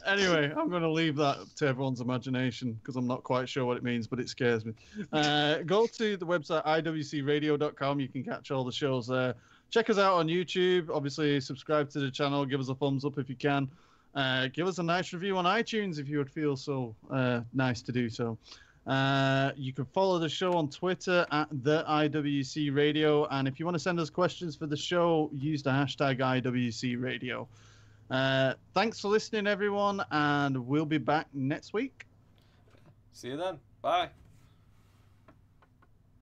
Anyway, I'm going to leave that to everyone's imagination because I'm not quite sure what it means, but it scares me. Go to the website iwcradio.com. You can catch all the shows there. Check us out on YouTube. Obviously, subscribe to the channel. Give us a thumbs up if you can. Give us a nice review on iTunes if you would feel so nice to do so. You can follow the show on Twitter at the IWC Radio. And if you want to send us questions for the show, use the hashtag IWC Radio. Thanks for listening, everyone, and we'll be back next week. See you then. Bye.